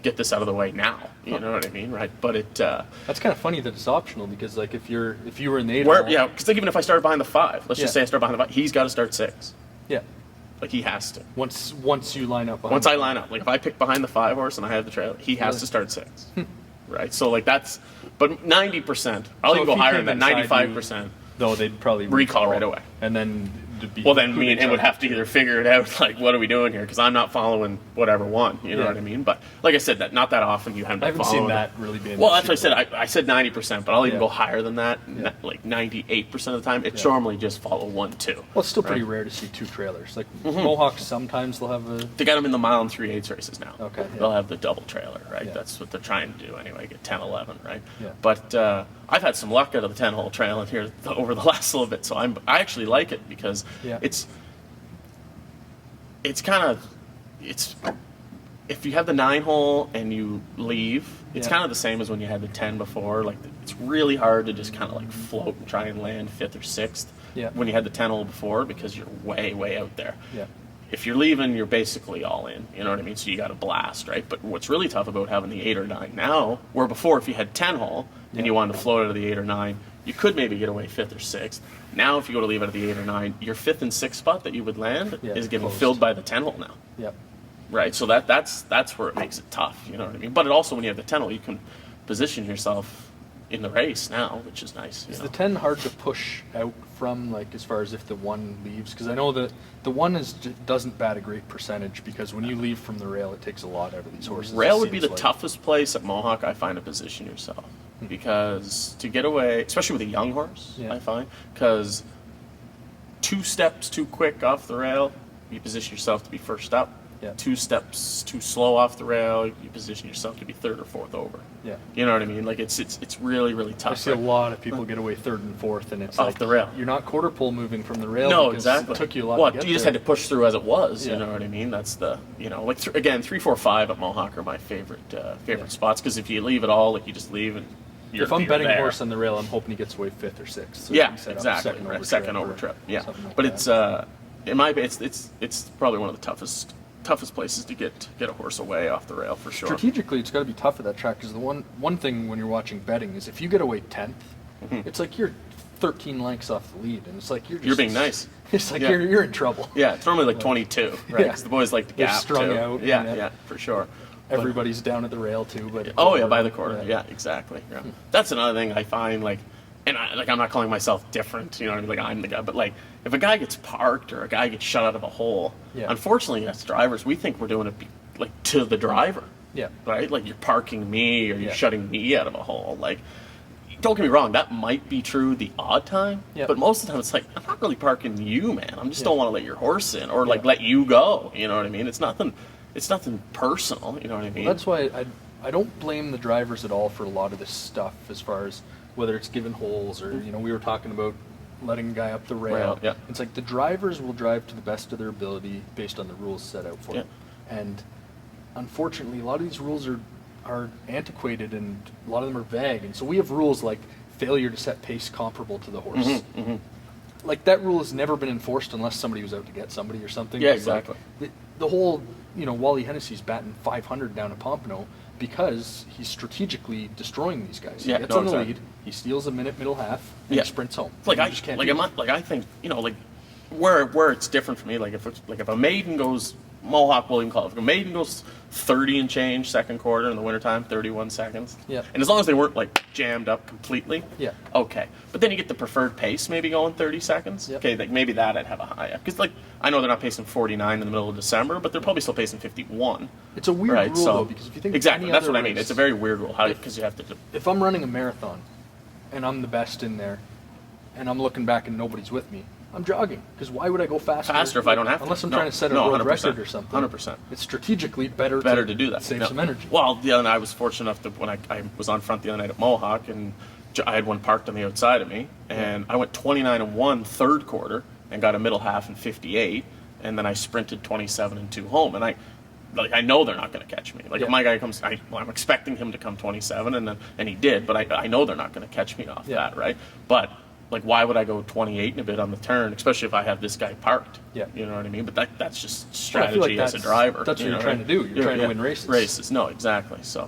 get this out of the way now. You know what I mean, right? But it. That's kind of funny that it's optional because like if you were in the 8 Where, hole, yeah, because like even if I started behind the 5, let's just Yeah. say I start behind the 5, he's got to start 6. yeah. Like he has to. Once you line up. behind Once I him. line up, like if I pick behind the 5 horse and I have the trailer, he has Really? to start 6. Right. So like that's, but 90%. I'll So even if go he higher came than that. inside 95%. Though they'd probably Recall right away. and then to be. Well, then who me they and him would charge have to either figure it out, like, what are we doing here? Because I'm not following whatever one, you know Yeah. what I mean? But like I said, that not that often you haven't I been haven't seen following that it. really being. Well, an that's what I issue, said. I said 90%, but I'll even Yeah. go higher than that. Yeah. Like 98% of the time, it's Yeah. normally just follow 1-2. Well, it's still pretty right? rare to see two trailers. Like Mohawks, sometimes they'll have a. They got them in the mile and 3/8 races now. Okay, yeah. They'll have the double trailer, right? Yeah. That's what they're trying to do anyway, get 10, 11, right? Yeah. But I've had some luck out of the 10-hole trailing here over the last little bit, so I actually like it because Yeah. it's kind of, if you have the 9-hole and you leave, it's Yeah. kind of the same as when you had the 10 before. Like, it's really hard to just kind of like float and try and land 5th or 6th Yeah. when you had the 10-hole before, because you're way out there. Yeah. If you're leaving, you're basically all in. You know what I mean? So you got to blast, right? But what's really tough about having the 8 or 9 now, where before if you had 10-hole and Yeah. you wanted to float out of the 8 or 9, you could maybe get away 5th or 6th. Now, if you go to leave out of the 8 or 9, your 5th and 6th spot that you would land Yeah, is getting closed. filled by the 10-hole now. Yep. Right, so that's where it makes it tough, you know what I mean? But it also, when you have the 10-hole, you can position yourself in the race now, which is nice. You Is know? the 10 hard to push out from, like, as far as if the 1 leaves? Because I know that the 1 doesn't bat a great percentage, because when you leave from the rail, it takes a lot out of these horses. it Rail would be seems the like. toughest place at Mohawk, I find, to position yourself. Because to get away, especially with a young horse, Yeah. I find, because 2 steps too quick off the rail, you position yourself to be first up. Yeah. 2 steps too slow off the rail, you position yourself to be 3rd or 4th over. Yeah. You know what I mean? Like, it's really tough. I see a right? lot of people get away 3rd and 4th, and it's Off like the rail. you're not quarter pole moving from the rail. No, because exactly. It took you a lot. Well, to get you just there. had to push through as it was. Yeah. You know what I mean? That's the, you know, like again, 3, 4, 5 at Mohawk are my favorite Yeah. spots, because if you leave it all, like, you just leave and If I'm you're betting there. a horse on the rail, I'm hoping he gets away 5th or 6th. So Yeah, he set up exactly. Right, second over or trip. Yeah, something like but that. it's in my it's probably one of the toughest places to get a horse away off the rail for sure. Strategically, it's got to be tough at that track, because the one thing when you're watching betting is if you get away 10th, it's like you're 13 lengths off the lead, and it's like You're being nice. It's like Yeah. you're in trouble. Yeah, it's normally like 22, right? Yeah. Because the boys like to They're gap strung too. out, Yeah, yeah. yeah, for sure. Everybody's down at the rail too, but Oh yeah, by the quarter. Yeah, exactly. Yeah. That's another thing I find, like, and I'm not calling myself different, you know what I mean? Like, I'm the guy, but like, if a guy gets parked or a guy gets shut out of a hole, Yeah. unfortunately, as drivers, we think we're doing it like to the driver, Yeah. right? Like, you're parking me or you're Yeah. shutting me out of a hole. Like, don't get me wrong, that might be true the odd time, Yeah. but most of the time it's like, I'm not really parking you, man. I just Yeah. don't want to let your horse in or like Yeah. let you go. You know what I mean? It's nothing personal. You know what I mean? Well, that's why I don't blame the drivers at all for a lot of this stuff, as far as whether it's given holes or, you know, we were talking about letting a guy up the rail. Rail, yeah. It's like the drivers will drive to the best of their ability based on the rules set out for Yeah. them. And unfortunately, a lot of these rules are antiquated, and a lot of them are vague. And so we have rules like failure to set pace comparable to the horse. Mm-hmm, Like, that rule has never been enforced unless somebody was out to get somebody or something. Yeah, It's like exactly. the whole, you know, Wally Hennessy's batting 500 down at Pompano because he's strategically destroying these guys. Yeah, He gets no, on the exactly. lead, he steals a minute middle half, and Yeah. he sprints home. Like, You I just can't like do I'm that. not, like I think, you know, like where it's different for me. Like, if a maiden goes Mohawk William Club, if a maiden goes 30 and change second quarter in the wintertime, 31 seconds. Yeah. And as long as they weren't like jammed up completely. Yeah. Okay. But then you get the preferred pace maybe going 30 seconds. Yep. Okay. Like, maybe that I'd have a high up, because like I know they're not pacing 49 in the middle of December, but they're probably still pacing 51. It's a weird right. rule, So though, because if you think of exactly, any that's other what I mean. race- It's a very weird rule. How because you have to. If I'm running a marathon and I'm the best in there, and I'm looking back and nobody's with me, I'm jogging, because why would I go faster If I don't have to. unless I'm No. trying to set a No, world 100%. record or something? 100%. It's strategically better To do that. save Yeah. some energy. Well, the other night I was fortunate enough to, when I was on front the other night at Mohawk, and I had one parked on the outside of me, and I went 29 and 1 third quarter and got a middle half in 58, and then I sprinted 27 and 2 home, and I know they're not going to catch me. Like, Yeah. if my guy comes, I'm expecting him to come 27, and he did, but I know they're not going to catch me off Yeah. that, right? But like, why would I go 28 and a bit on the turn, especially if I have this guy parked? Yeah. You know what I mean? But that's just Well, I strategy feel like as a that's- driver. that's what you you're know, trying right? to do. You're trying to win races. Races, no, exactly. So,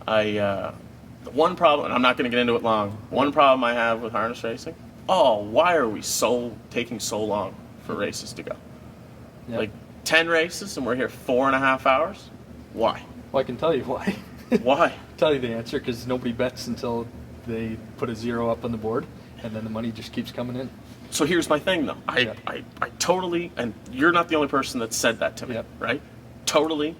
the one problem, and I'm not going to get into it long. One problem I have with harness racing. Oh, why are we taking so long for races to go? Yeah. Like 10 races, and we're here 4.5 hours. Why? Well, I can tell you why. Why? Tell you the answer, because nobody bets until they put a zero up on the board, and then the money just keeps coming in. So here's my thing, though. I totally, and you're not the only person that said that to me, Yep. right? Totally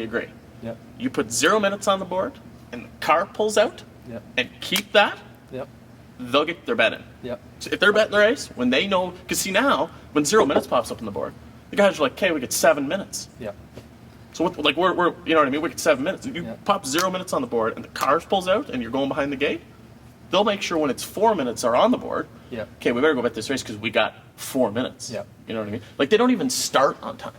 agree. Yep. You put 0 minutes on the board, and the car pulls out, Yep. and keep that, Yep. they'll get their bet in. Yep. So if they're betting the race, when they know, because see now, when 0 minutes pops up on the board, the guys are like, okay, we get 7 minutes. Yep. So what, like we're you know what I mean? We get 7 minutes. If you Yeah. pop 0 minutes on the board and the car pulls out and you're going behind the gate, they'll make sure when it's 4 minutes are on the board. Yeah. Okay, we better go bet this race because we got 4 minutes. Yeah. You know what I mean? Like they don't even start on time.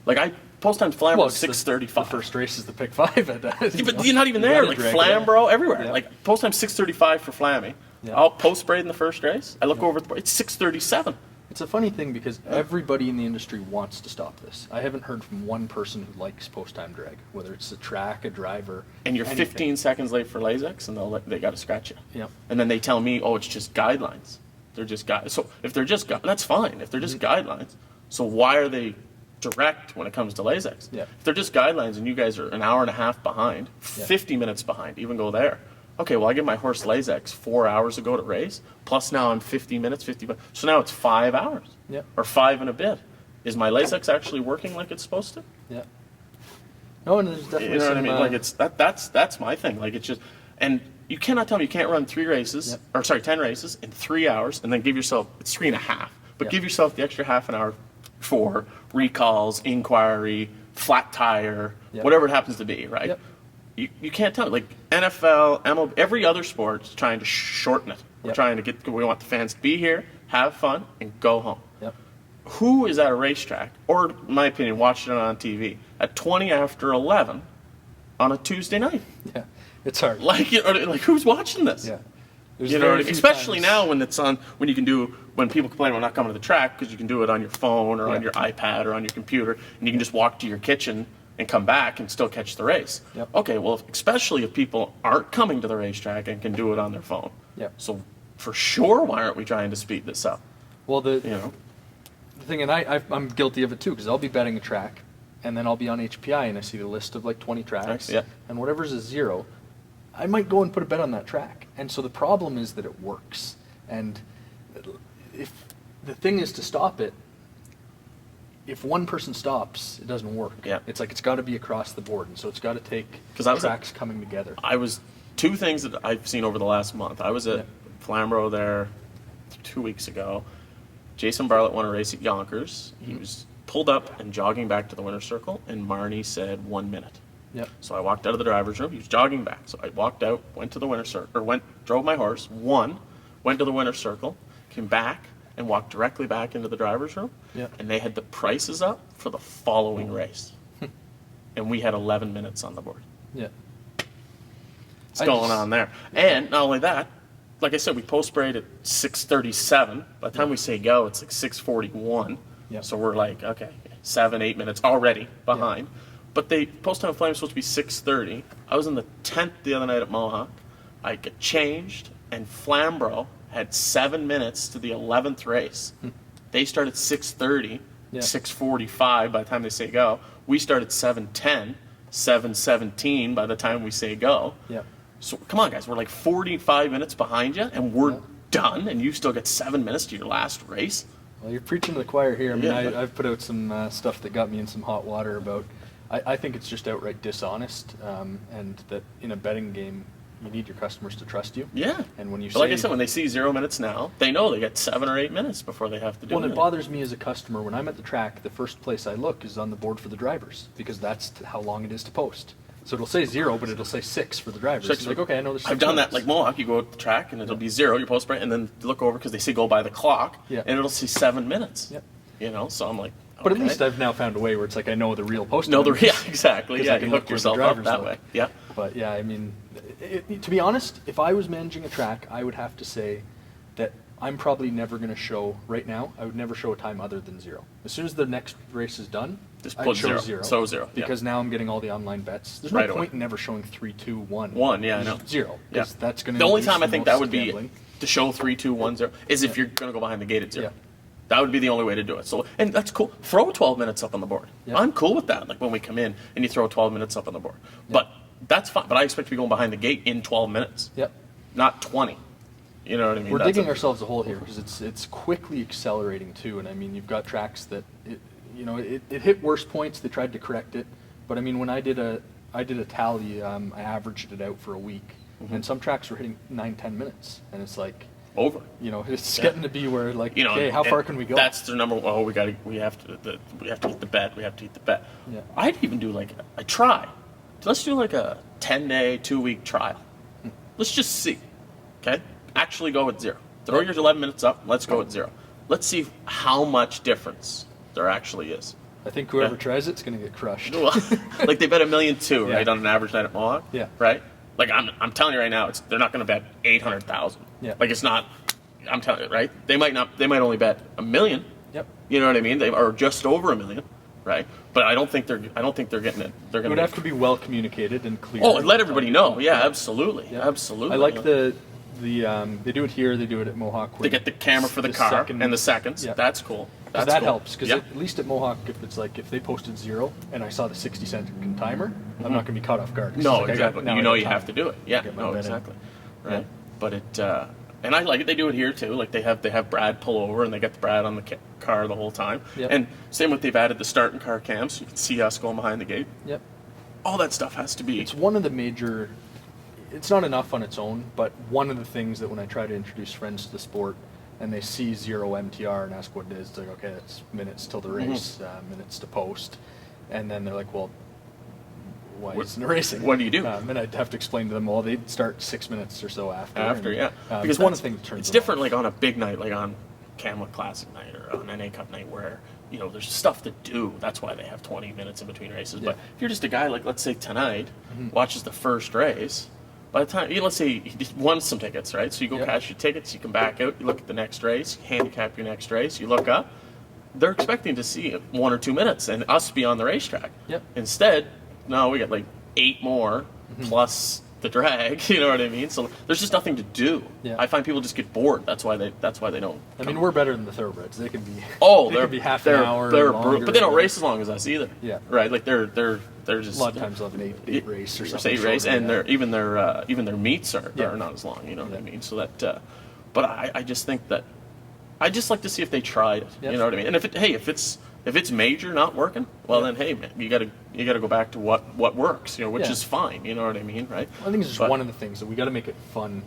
Like post time Flamborough it's 6:35. The first race is the pick 5 at that. Yeah, but you're not even there. Like Flamborough, everywhere. Yeah. Like post time 6:35 for Flammy. Yeah. I'll post braid in the first race. I look over at the board. It's 6:37. It's a funny thing because everybody in the industry wants to stop this. I haven't heard from one person who likes post-time drag, whether it's a track, a driver, And you're anything. 15 seconds late for Lasix, and they got to scratch you. Yep. And then they tell me, oh, it's just guidelines. They're just guidelines. So if they're just that's fine. If they're just Mm-hmm. guidelines, so why are they direct when it comes to Lasix? Yeah. If they're just guidelines and you guys are an hour and a half behind, Yeah. 50 minutes behind, even go there. Okay, well I give my horse Lasix 4 hours ago to race. Plus now I'm 50 minutes, 50. So now it's 5 hours. Yeah. Or 5 and a bit. Is my Lasix actually working like it's supposed to? Yeah. No, and there's definitely You know what I some, mean? Like it's that's my thing. Like it's just, and you cannot tell me you can't run 3 races, Yep. or sorry, 10 races in 3 hours, and then give yourself it's 3.5. But Yep. give yourself the extra half an hour for recalls, inquiry, flat tire, Yep. whatever it happens to be, right? Yep. You can't tell. Like NFL, MLB, every other sport's trying to shorten it. We're Yep. trying to get. We want the fans to be here, have fun, and go home. Yep. Who is at a racetrack, or in my opinion, watching it on TV at 20 after 11 on a Tuesday night? Yeah. It's hard. Like, like who's watching this? Yeah. There's You know, very few especially times- now when it's on, when you can do, when people complain about not coming to the track because you can do it on your phone or on Yeah. your iPad or on your computer, and you can just walk to your kitchen and come back and still catch the race. Yep. Okay, well, especially if people aren't coming to the racetrack and can do it on their phone. Yep. So for sure, why aren't we trying to speed this up? Well, You know. the thing, and I'm guilty of it too, because I'll be betting a track, and then I'll be on HPI and I see the list of like 20 tracks, Yeah. and whatever's a 0, I might go and put a bet on that track. And so the problem is that it works, and if the thing is to stop it, if one person stops, it doesn't work. Yeah. It's like it's got to be across the board, and so it's got to take 'Cause I was at- tracks coming together. I was 2 things that I've seen over the last month. I was at Yeah. Flamborough there 2 weeks ago. Jason Bartlett won a race at Yonkers. Mm-hmm. He was pulled up and jogging back to the winner's circle, and Marnie said 1 minute. Yep. So I walked out of the driver's room. He was jogging back. So I walked out, went to the winner's circle, or drove my horse, won, went to the winner's circle, came back, and walked directly back into the driver's room. Yeah. And they had the prices up for the following race. And we had 11 minutes on the board. Yeah. What's I going just- on there? And not only that, like I said, we post sprayed at 6:37. By the time we say go, it's like 6:41. Yeah. So we're like, okay, 7-8 minutes already behind. But they post time flame is supposed to be 6:30. I was in the 10th the other night at Mohawk. I got changed, and Flamborough had 7 minutes to the 11th race. They start at 6:30, Yeah. 6:45 by the time they say go. We start at 7:10, 7:17 by the time we say go. Yeah. So come on, guys, we're like 45 minutes behind you, and we're Yeah. done, and you still get 7 minutes to your last race. Well, you're preaching to the choir here. I mean, Yeah, but- I've put out some stuff that got me in some hot water about. I think it's just outright dishonest, and that in a betting game, you need your customers to trust you. Yeah. And when you But like I say- said, when they see 0 minutes now, they know they got 7 or 8 minutes before they have to do Well, and it it. bothers me as a customer when I'm at the track. The first place I look is on the board for the drivers because that's how long it is to post. So it'll say 0, but it'll say 6 for the drivers. Six- It's like, okay, I know there's 6 I've done that, minutes. like Mohawk, you go at the track and it'll be 0, your post break, and then you look over because they say go by the clock, Yeah. and it'll say 7 minutes. Yep. You know, so I'm like, But at okay. least I've now found a way where it's like I know the real post. No, numbers. yeah, exactly. 'Cause Yeah, I can you look hook where the yourself up drivers that look. way. Yeah. But yeah, I mean, to be honest, if I was managing a track, I would have to say that I'm probably never going to show, right now, I would never show a time other than 0. As soon as the next race is done, Just I'd put show 0. So 0, yeah. Because now I'm getting all the online bets. There's Right no away. point in never showing 3, 2, 1. 1, yeah, I know. 0. Yeah. 'Cause that's going to The only time I think that would be to show 3, 2, 1, 0 is if you're going to go behind the gate at 0. Yeah. That would be the only way to do it. So, and that's cool. Throw 12 minutes up on the board. Yeah. I'm cool with that. Like when we come in and you throw 12 minutes up on the board. But that's fine. But I expect to be going behind the gate in 12 minutes, Yep. not 20. You know what I mean? We're That's digging ourselves a hole here because it's quickly accelerating too, and I mean you've got tracks that it hit worse points. They tried to correct it, but I mean when I did a tally, I averaged it out for a week, and some tracks were hitting 9-10 minutes, and it's like over. It's getting to be where like okay, how and far can we go? That's their number. Oh, we have to eat the bet. We have to eat the bet. Yeah. I'd even do like a try. Let's do like a 10-day, 2-week trial. Let's just see. Okay, actually go at 0. Throw your 11 minutes up. Let's go at 0. Let's see how much difference there actually is. I think whoever tries it's going to get crushed. Well, like they bet $1.2 million, Yeah. right, on an average night at Mohawk. Yeah. Right. Like I'm telling you right now, they're not going to bet 800,000. Yeah. Like it's not. I'm telling you, right? They might not. They might only bet $1 million. Yep. You know what I mean? They are just over $1 million, right? But I don't think they're getting it. They're It going would have to be well communicated and clear. Oh, and let everybody know. Yeah, absolutely, Yeah. absolutely. I like the they do it here. They do it at Mohawk. They get the camera for the car and the seconds. Yeah. That's cool. 'Cause That's that cool. helps because Yeah. at least at Mohawk, if they posted 0 and I saw the 60-second timer, I'm not going to be caught off guard. 'Cause it's No, like, exactly. now You I know got you time. have to do it. Yeah. Get my No, bet in. exactly. Right. Yeah. But it and I like it. They do it here too. Like they have Brad pull over and they get the Brad on the car the whole time. Yep. And same with they've added the starting car cam so you can see us going behind the gate. Yep. All that stuff has to be. It's one of the major. It's not enough on its own, but one of the things that when I try to introduce friends to the sport and they see 0 MTR and ask what it is, they're like, okay, it's minutes till the race, minutes to post, and then they're like, well, why isn't it racing? What do you do? And I'd have to explain to them, well, they'd start 6 minutes or so after. Yeah. Because one of the things that turns it's them different, off. like on a big night, like on Camel Classic night or on NA Cup night, where there's stuff to do. That's why they have 20 minutes in between races. Yeah. But if you're just a guy like, let's say tonight, watches the first race. By the time, let's say he just won some tickets, right? So you go Yep. cash your tickets, you come back out, you look at the next race, handicap your next race, you look up. They're expecting to see 1 or 2 minutes and us be on the racetrack. Yep. Instead, no, we got like 8 more plus the drag. You know what I mean? So there's just nothing to do. Yeah. I find people just get bored. That's why they don't. I mean, we're better than the thoroughbreds. They can be. Oh, they they're can be half they're, an hour. they're longer, but they don't or- race as long as us either. Yeah. Right. Like they're just A lot of times they'll have an 8 race or something. 8 race, shorter and than that. even their meets are Yeah. not as long. You know what I Yeah. mean? So that, but I just think that I just like to see if they tried it. Yes. You know what I mean? And if it's major not working, well then hey man, you gotta go back to what works. Which Yeah. is fine. You know what I mean, right? I think it's just But- one of the things that we got to make it fun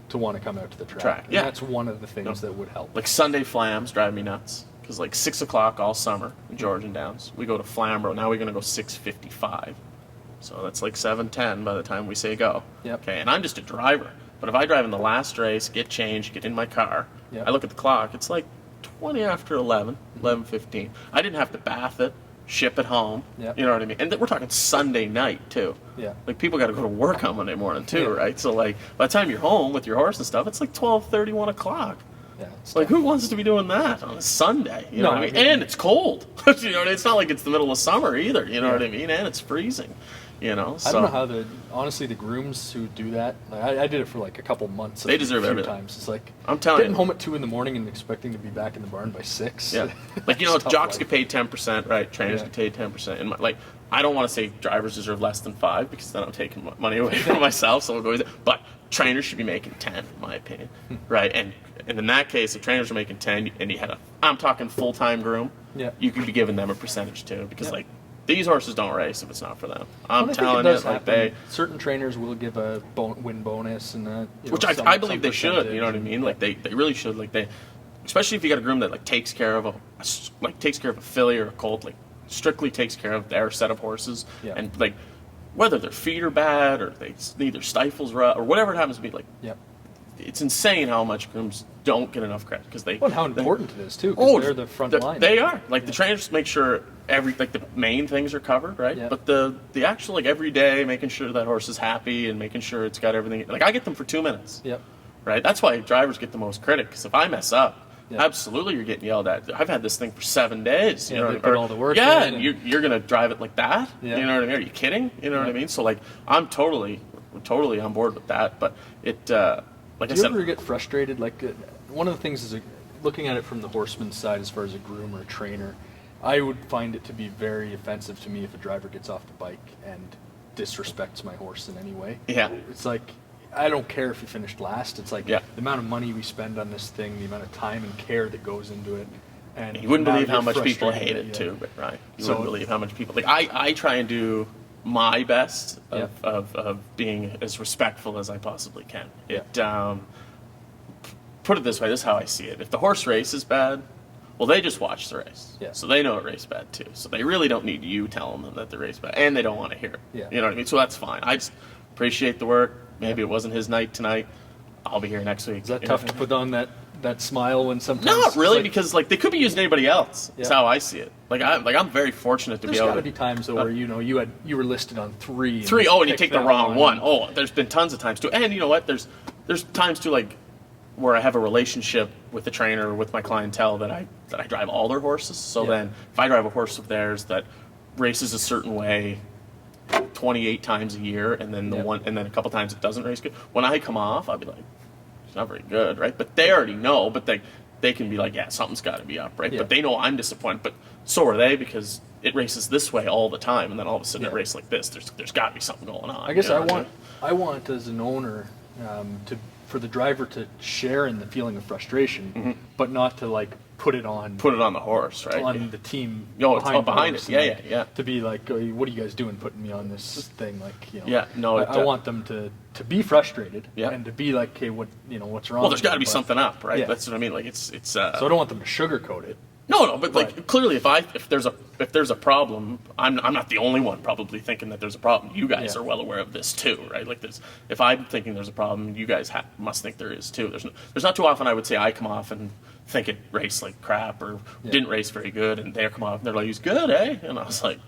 to want to come out to the track. And yeah. that's one of the things No. that would help. Like Sunday flams drive me nuts because like 6 o'clock all summer in Georgian Downs, we go to Flamborough. Now we're gonna go 6:55, so that's like 7:10 by the time we say go. Yep. Okay, and I'm just a driver. But if I drive in the last race, get changed, get in my car, Yep. I look at the clock. It's like 20 after 11, 11:15. I didn't have to bath it, ship it home. Yep. You know what I mean? And we're talking Sunday night too. Yeah. Like people got to go to work on Monday morning too, Yeah. right? So like by the time you're home with your horse and stuff, it's like 12:30, 1 o'clock. Yeah, it's Like, tough. who wants to be doing that on a Sunday? You No, know what I mean? I mean- And it's cold. You know what I mean? It's not like it's the middle of summer either. You know Yeah. what I mean? And it's freezing. So I don't know how honestly the grooms who do that. Like, I did it for like a couple months. They deserve a few everything. times. It's like I'm telling getting you. home at 2 in the morning and expecting to be back in the barn by 6. Yeah, like It's tough jocks life. get paid 10%, right? Trainers Yeah. get paid 10%, and like I don't want to say drivers deserve less than 5 because then I'm taking money away from myself. So we'll go with it. But trainers should be making 10, in my opinion, right? And in that case, if trainers are making 10 and you had I'm talking full time groom, Yeah. you could be giving them a percentage too because Yeah. like these horses don't race if it's not for them. I'm And I think telling it you, does like happen. they. Certain trainers will give a win bonus and Which I believe they should. You know what I mean? Like they really should. Like they, especially if you got a groom that like takes care of a filly or a colt, like strictly takes care of their set of horses, Yeah. and like whether their feet are bad or they need their stifles rough or whatever it happens to be, like Yep. it's insane how much grooms don't get enough credit because they. Well, and how important it is too. 'Cause Oh, they're the front line. They are like the trainers make sure the main things are covered, right? Yeah. But the actual like every day making sure that horse is happy and making sure it's got everything. Like I get them for 2 minutes. Yep. Right. That's why drivers get the most credit because if I mess up, Yeah. absolutely you're getting yelled at. I've had this thing for 7 days. Yeah, You know, they put all the work Yeah, in and and- you're gonna drive it like that. Yeah. You know what I mean? Are you kidding? You know what I Yeah. mean? So like I'm totally on board with that. But it like Do I you said. ever get frustrated? Like one of the things is looking at it from the horseman's side, as far as a groom or a trainer, I would find it to be very offensive to me if a driver gets off the bike and disrespects my horse in any way. Yeah. It's like I don't care if you finished last. It's like Yeah. the amount of money we spend on this thing, the amount of time and care that goes into it. And You wouldn't now believe how you're much people frustrated hate it that too, but right. You So- wouldn't believe how much people like. I try and do my best Yeah. of being as respectful as I possibly can. Yeah. It put it this way. This is how I see it. If the horse race is bad, well, they just watch the race, Yeah. so they know it raced bad too. So they really don't need you telling them that the race bad, and they don't want to hear it. Yeah. You know what I mean? So that's fine. I just appreciate the work. Maybe it wasn't his night tonight. I'll be here next week. Is that You tough know? to put on that smile when sometimes? Not it's really, like- because like they could be using anybody else. That's Yeah. how I see it. I'm very fortunate to There's be able got to to be times though where you were listed on 3. And three. Oh, and you picked take the that wrong one. Oh, there's been tons of times too. And you know what? There's times too, like where I have a relationship with the trainer or with my clientele that I drive all their horses. So Yeah. then if I drive a horse of theirs that races a certain way 28 times a year, and then and then a couple times it doesn't race good, when I come off, I'll be like, it's not very good, right? But they already know, but they can be like, yeah, something's got to be up, right? Yeah. But they know I'm disappointed, but so are they, because it races this way all the time, and then all of a sudden it Yeah. races like this. There's got to be something going on. I guess you know I what want I want as an owner for the driver to share in the feeling of frustration, but not to like put it on Put it on the horse, right? on the team Yo, it's behind the it. horse Yeah, and, yeah, like, yeah. to be like, oh, what are you guys doing putting me on this thing, like, you know. Yeah, no, I want them to be frustrated Yeah. and to be like, okay, what's wrong? Well, there's got to be But- something up, right? Yeah. That's what I mean. Like it's So I don't want them to sugarcoat it. no, but like Right. clearly, if there's a problem, I'm not the only one probably thinking that there's a problem. You guys Yeah. are well aware of this too, right? Like if I'm thinking there's a problem, you guys must think there is too. There's not too often I would say I come off and think it raced like crap or Yeah. didn't race very good, and they come off and they're like, "He's good, eh?" And I was like,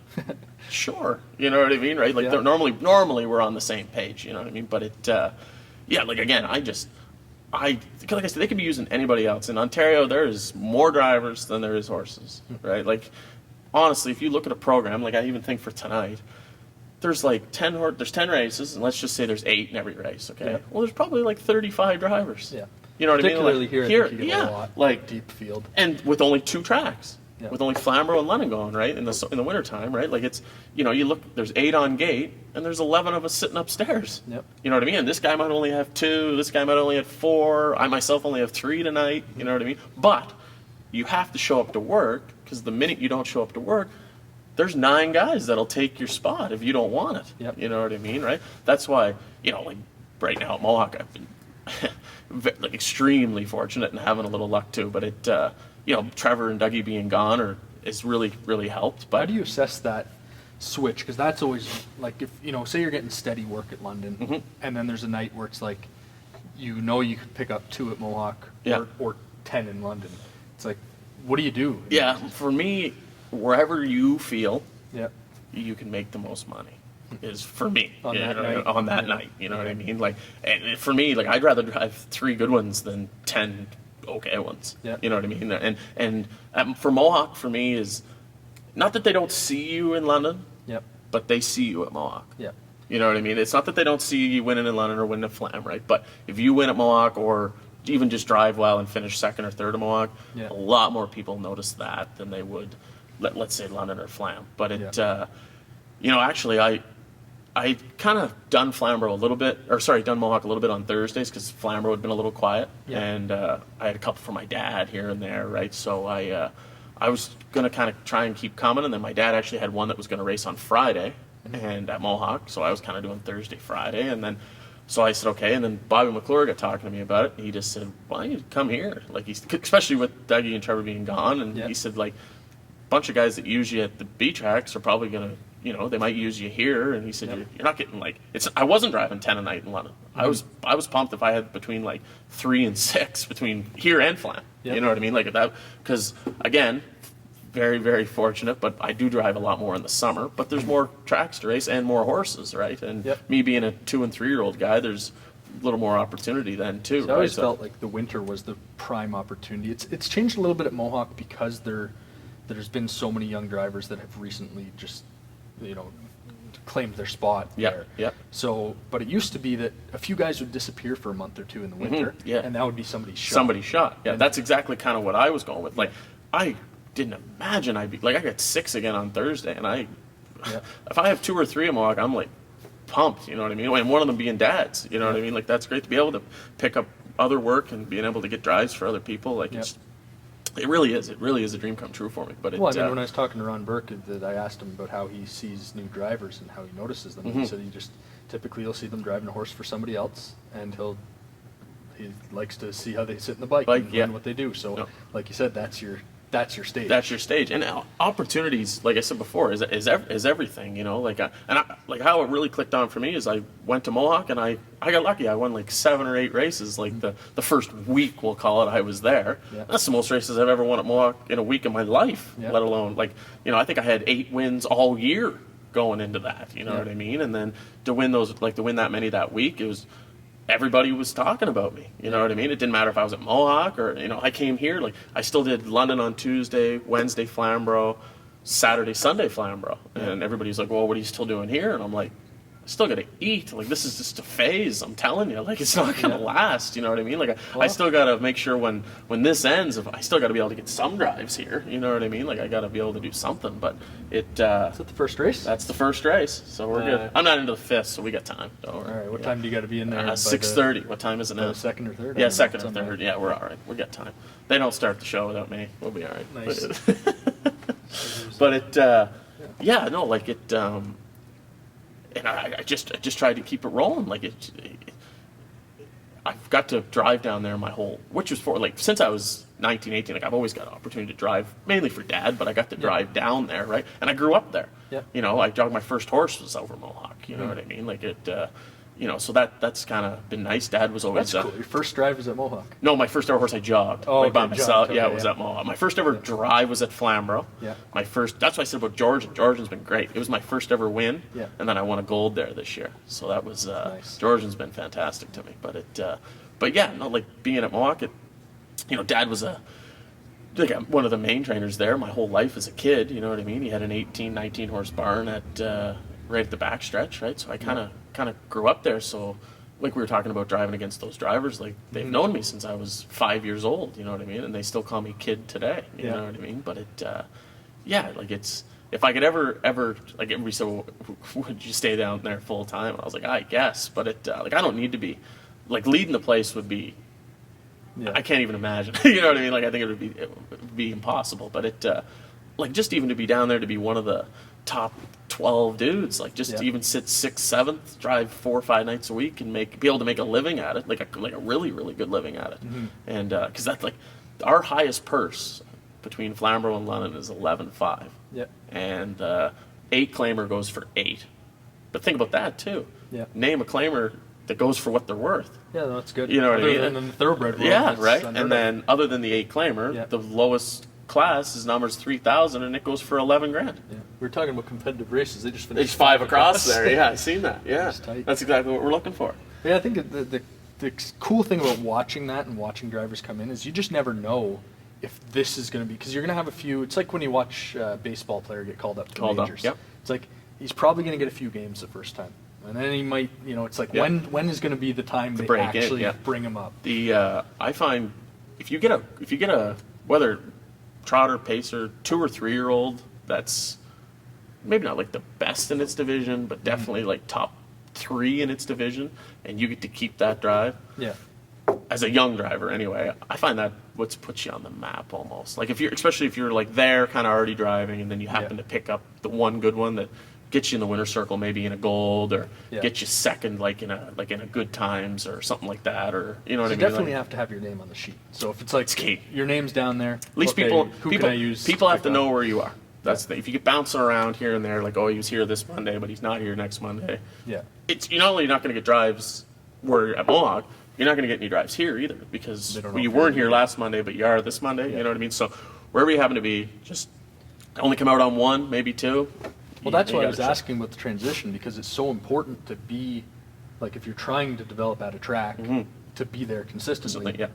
"Sure," you know what I mean, right? Like Yeah. they're normally we're on the same page, you know what I mean? But yeah, like again, like I said, they could be using anybody else. In Ontario, there is more drivers than there is horses, right? Like, honestly, if you look at a program, like I even think for tonight, there's like 10 races, and let's just say there's 8 in every race, okay? Yeah. Well, there's probably like 35 drivers. Yeah. You know what I mean? Particularly Like, here, I think you get yeah, a lot like deep field. and with only 2 tracks, Yeah. with only Flamborough and Lennon going, right, in the winter time, right? Like it's, you look, there's 8 on gate, and there's 11 of us sitting upstairs. Yep. You know what I mean? And this guy might only have 2, this guy might only have 4, I myself only have 3 tonight, you know what I mean? But you have to show up to work, because the minute you don't show up to work, there's 9 guys that'll take your spot if you don't want it. Yep. You know what I mean, right? That's why, like right now at Mohawk, I've been like extremely fortunate and having a little luck too. But it, Trevor and Dougie being gone is really, really helped. But How do you assess that switch? Because that's always like, if say you're getting steady work at London, Mm-hmm. and then there's a night where it's like, you could pick up 2 at Mohawk, Yeah. or 10 in London. It's like, what do you do? yeah, for me, wherever you feel Yeah. you can make the most money is for me On you that know, night. on that Yeah. night, you know what I mean? Like, and for me, like I'd rather drive 3 good ones than 10 okay ones. Yeah. You know what I mean? And for Mohawk, for me, is not that they don't see you in London, Yep. but they see you at Mohawk. Yeah. You know what I mean? It's not that they don't see you winning in London or winning at Flam, right? But if you win at Mohawk or even just drive well and finish 2nd or 3rd at Mohawk, Yeah. a lot more people notice that than they would, let's say, London or Flam. But it, actually, I kind of done Flamborough a little bit, done Mohawk a little bit on Thursdays because Flamborough had been a little quiet, Yeah. and I had a couple for my dad here and there, right? So I was gonna kind of try and keep coming, and then my dad actually had one that was gonna race on Friday, and at Mohawk, so I was kind of doing Thursday, Friday, and then. So I said, okay, and then Bobby McClure got talking to me about it, and he just said, why don't you come here? Like, especially with Dougie and Trevor being gone, and Yeah. he said, like, a bunch of guys that use you at the B tracks are probably going to, they might use you here, and he said, Yep. you're not getting, like, I wasn't driving 10 a night in London. I was pumped if I had between, like, 3 and 6 between here and Flam. Yep. You know what I mean? Like, that, because, again, very, very fortunate, but I do drive a lot more in the summer. But there's more tracks to race and more horses, right? And Yep. me being a 2 and 3-year-old guy, there's a little more opportunity then too. So I always right? felt like the winter was the prime opportunity. It's changed a little bit at Mohawk because there's been so many young drivers that have recently just claimed their spot Yeah, there. yeah. So, but it used to be that a few guys would disappear for a month or 2 in the winter, yeah. and that would be somebody's shot. Somebody shot. Yeah, And- that's exactly kind of what I was going with. Like, I didn't imagine I'd be like, I got 6 again on Thursday, and Yeah. if I have 2 or 3 of Mohawk, I'm like pumped, you know what I mean? And one of them being dads, you know what I mean? Like, that's great to be able to pick up other work and being able to get drives for other people. Like, it really is a dream come true for me. But Well, I mean, when I was talking to Ron Burke, that I asked him about how he sees new drivers and how he notices them. He said typically you'll see them driving a horse for somebody else, and he likes to see how they sit in the bike and learn what they do. So, like you said, that's your stage. That's your stage, and opportunities, like I said before, is everything. You know, like how it really clicked on for me is I went to Mohawk and I got lucky. I won like 7 or 8 races. Like the first week, we'll call it, I was there. Yeah. That's the most races I've ever won at Mohawk in a week in my life. Yeah. Let alone I think I had 8 wins all year going into that. You know what I mean? And then to win that many that week, it was. Everybody was talking about me, you know what I mean? It didn't matter if I was at Mohawk or, I came here, I still did London on Tuesday, Wednesday Flamborough, Saturday, Sunday Flamborough. And everybody's like, well, what are you still doing here? And I'm like, I still got to eat. Like, this is just a phase, I'm telling you. Like, it's not going to last, you know what I mean? Like, I still got to make sure when this ends, I still got to be able to get some drives here, you know what I mean? Like, I got to be able to do something, but it... Is that the first race? That's the first race, so we're good. I'm not into the 5th, so we got time. Don't worry. All right, what time do you got to be in there? 6:30. What time is it now? Second or third? Yeah, second or third. Yeah, we're all right. We got time. They don't start the show without me. We'll be all right. Nice. But and I just tried to keep it rolling. Like I've got to drive down there which was for since I was 19, 18. Like I've always got an opportunity to drive, mainly for Dad, but I got to drive down there, right? And I grew up there. Yeah. I jogged my first horse was over Mohawk. You know what I mean? Like it. So that's kind of been nice. Dad was always... That's cool. Your first drive was at Mohawk? No, my first ever horse I jogged. By myself. Okay, it was at Mohawk. My first ever drive was at Flamborough. Yeah. That's what I said about Georgian. Georgian's been great. It was my first ever win, and then I won a gold there this year. So that was... nice. Georgian's been fantastic to me. But being at Mohawk, Dad was one of the main trainers there my whole life as a kid, you know what I mean? He had an 18, 19 horse barn at right at the back stretch, right? So I kind of grew up there. So like we were talking about driving against those drivers, like they've known me since I was 5 years old, you know what I mean? And they still call me kid today, you know what I mean? But it's, if I could ever, like everybody said, would you stay down there full time? And I was like, I guess, but I don't need to be, leading the place would be, I can't even imagine, you know what I mean? I think it would be impossible, but just even to be down there, to be one of the top 12 dudes, to even sit 6th, 7th, drive 4 or 5 nights a week and be able to make a living at it, like a really, really good living at it. And because that's our highest purse between Flamborough and London is 11.5. Yeah. And 8 claimer goes for 8. But think about that too. Yeah. Name a claimer that goes for what they're worth. Yeah, that's good. You know what I mean? And then the thoroughbred world. Yeah, right. And then other than the 8 claimer, the lowest class, his number's 3,000, and it goes for 11 grand. Yeah. We were talking about competitive races. They just finished. It's 5 across there. Yeah, I've seen that. Yeah, that's exactly what we're looking for. Yeah, I think the cool thing about watching that and watching drivers come in is you just never know if this is going to be, because you're going to have a few. It's like when you watch a baseball player get called up to the majors. Yep. It's like he's probably going to get a few games the first time, and then he might. It's like when is going to be the time they actually bring him up? I find if you get a whether trotter, pacer, 2 or 3 year old that's maybe not the best in its division, but definitely top 3 in its division, and you get to keep that drive. Yeah. As a young driver, anyway, I find that what puts you on the map almost. Especially if you're there, kind of already driving, and then you happen to pick up the one good one that gets you in the winner's circle, maybe in a gold, or get you second, in a good times or something like that, or you know what I mean. You definitely have to have your name on the sheet. So if it's key. Your name's down there, at least people have to know where you are. That's if you get bouncing around here and there, he was here this Monday, but he's not here next Monday. Yeah, it's not only not going to get drives where at Mohawk, you're not going to get any drives here either, because you weren't here last Monday, but you are this Monday. Yeah. You know what I mean? So wherever you happen to be, just only come out on 1, maybe 2. Well, that's why I was asking about the transition, because it's so important to be, if you're trying to develop at a track, to be there consistently. Yeah.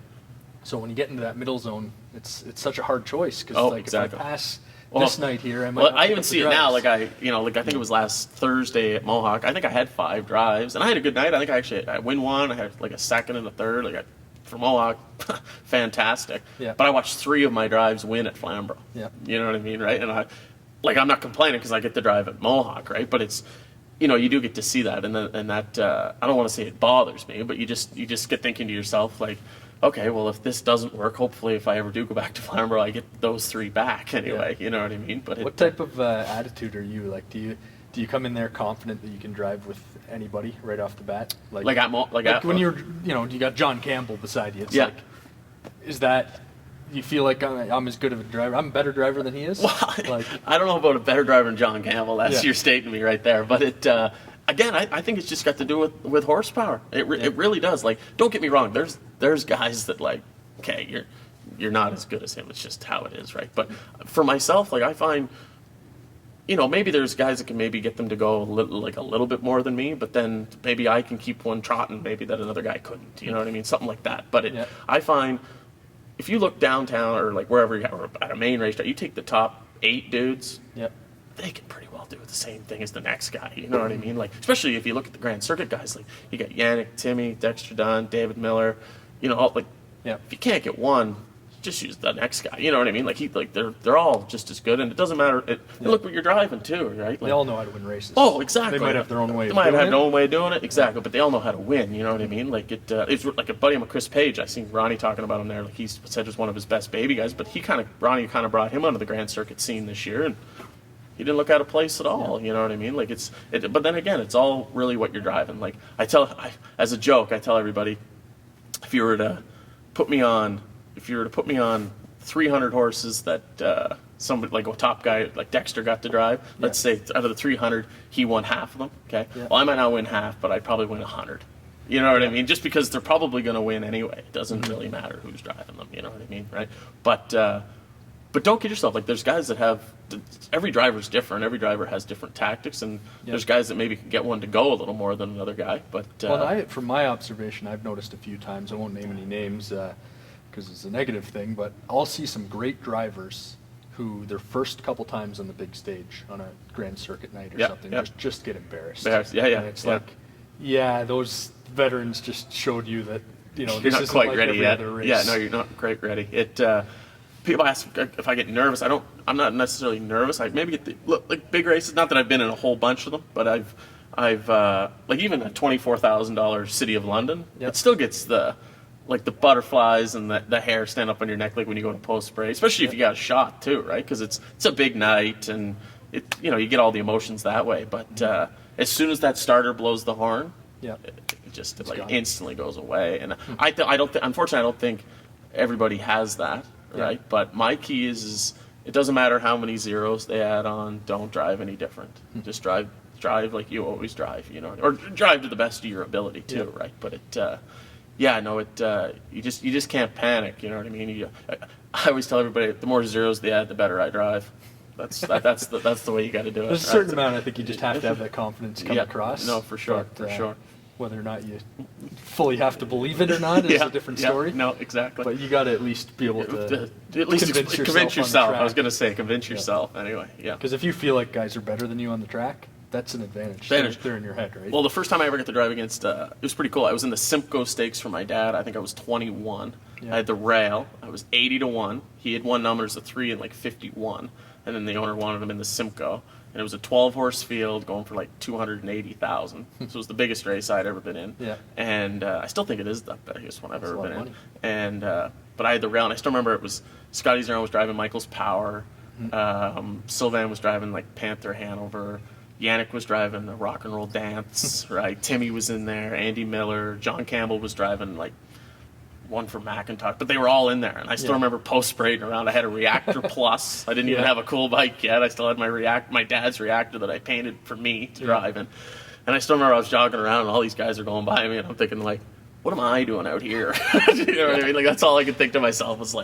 So when you get into that middle zone, it's such a hard choice, because exactly. If I pass this night here, I might. Well, I even see it now. I think it was last Thursday at Mohawk. I think I had 5 drives, and I had a good night. I think I win 1. I had a second and a third. For Mohawk, fantastic. Yeah. But I watched 3 of my drives win at Flamborough. Yeah. You know what I mean, right? And I'm not complaining because I get to drive at Mohawk, right? But you do get to see that, and that I don't want to say it bothers me, but you just get thinking to yourself like, okay, well, if this doesn't work, hopefully if I ever do go back to Flamborough, I get those 3 back anyway. You know what I mean? But what type of attitude are you like? Do you come in there confident that you can drive with anybody right off the bat? Like when you're, you got John Campbell beside you. It's like, is that, you feel like I'm as good of a driver? I'm a better driver than he is? Well, like, I don't know about a better driver than John Campbell. That's your statement to me right there. But it, again, I think it's just got to do with horsepower. It really does. Like, don't get me wrong. There's guys that, like, okay, you're not as good as him. It's just how it is, right? But for myself, like, I find, maybe there's guys that can maybe get them to go a little bit more than me, but then maybe I can keep one trotting maybe that another guy couldn't. You know what I mean? Something like that. But I find, if you look downtown or like wherever you or at a main racetrack, you take the top 8 dudes, they can pretty well do the same thing as the next guy. You know what I mean? Like, especially if you look at the Grand Circuit guys, like you got Yannick, Timmy, Dexter Dunn, David Miller. If you can't get one, just use the next guy. You know what I mean? Like they're all just as good, and it doesn't matter. Look what you're driving too, right? Like, they all know how to win races. Oh, exactly. They might have their own way. They might have their own way of doing it, exactly. But they all know how to win. You know what I mean? Like it's like a buddy of mine, Chris Page. I seen Ronnie talking about him there. Like he said, was one of his best baby guys. But Ronnie kind of brought him onto the Grand Circuit scene this year, and he didn't look out of place at all. You know what I mean? Like but then again, it's all really what you're driving. Like as a joke, I tell everybody, if you were to put me on 300 horses that somebody like a top guy like Dexter got to drive. Let's say out of the 300, he won half of them. Okay, well, I might not win half, but I'd probably win 100. You know what I mean? Just because they're probably going to win anyway. It doesn't really matter who's driving them. You know what I mean, right? But don't kid yourself. Like, there's guys that have, every driver's different. Every driver has different tactics, and there's guys that maybe can get one to go a little more than another guy. But from my observation, I've noticed a few times. I won't name any names because it's a negative thing, but I'll see some great drivers who their first couple times on the big stage on a Grand Circuit night or something just get embarrassed. And it's like, those veterans just showed you that you're this not isn't quite like ready every yet. other race. Yeah, no, you're not quite ready. People ask if I get nervous. I'm not necessarily nervous. I maybe get like big races. Not that I've been in a whole bunch of them, but I've like even a $24,000 City of London. It still gets the butterflies and the hair stand up on your neck like when you go to post spray, especially if you got a shot too, right? Because it's a big night and you get all the emotions that way. But as soon as that starter blows the horn, it just instantly goes away. And unfortunately, I don't think everybody has that, right? But my key is it doesn't matter how many zeros they add on. Don't drive any different. Just drive like you always drive, or drive to the best of your ability too, right? But you just can't panic. You know what I mean? I always tell everybody, the more zeros they add, the better I drive. That's the way you got to do it. There's a certain amount. I think you just have to have that confidence come across. No, for sure, for sure. Whether or not you fully have to believe it or not is a different story. No, exactly. But you got to at least be able to convince yourself. I was going to say convince yourself. Anyway, Because if you feel like guys are better than you on the track, that's an advantage. They're in your head, right? Well, the first time I ever got to drive against, it was pretty cool. I was in the Simcoe Stakes for my dad. I think I was 21. I had the rail. I was 80-1. He had won numbers of 3 and 51, and then the owner wanted him in the Simcoe. And it was a 12-horse field going for 280,000. So it was the biggest race I'd ever been in. Yeah. And I still think it is the biggest one I've ever been in. And but I had the rail, and I still remember it was Scotty Zerone was driving Michael's Power. Sylvain was driving Panther Hanover. Yannick was driving the Rock and Roll Dance, right? Timmy was in there. Andy Miller. John Campbell was driving one for McIntosh, but they were all in there. And I still remember post-sprayding around. I had a Reactor Plus. I didn't even have a cool bike yet. I still had my dad's Reactor that I painted for me to drive in. And I still remember I was jogging around and all these guys are going by me and I'm thinking what am I doing out here? You know what I mean? That's all I could think to myself was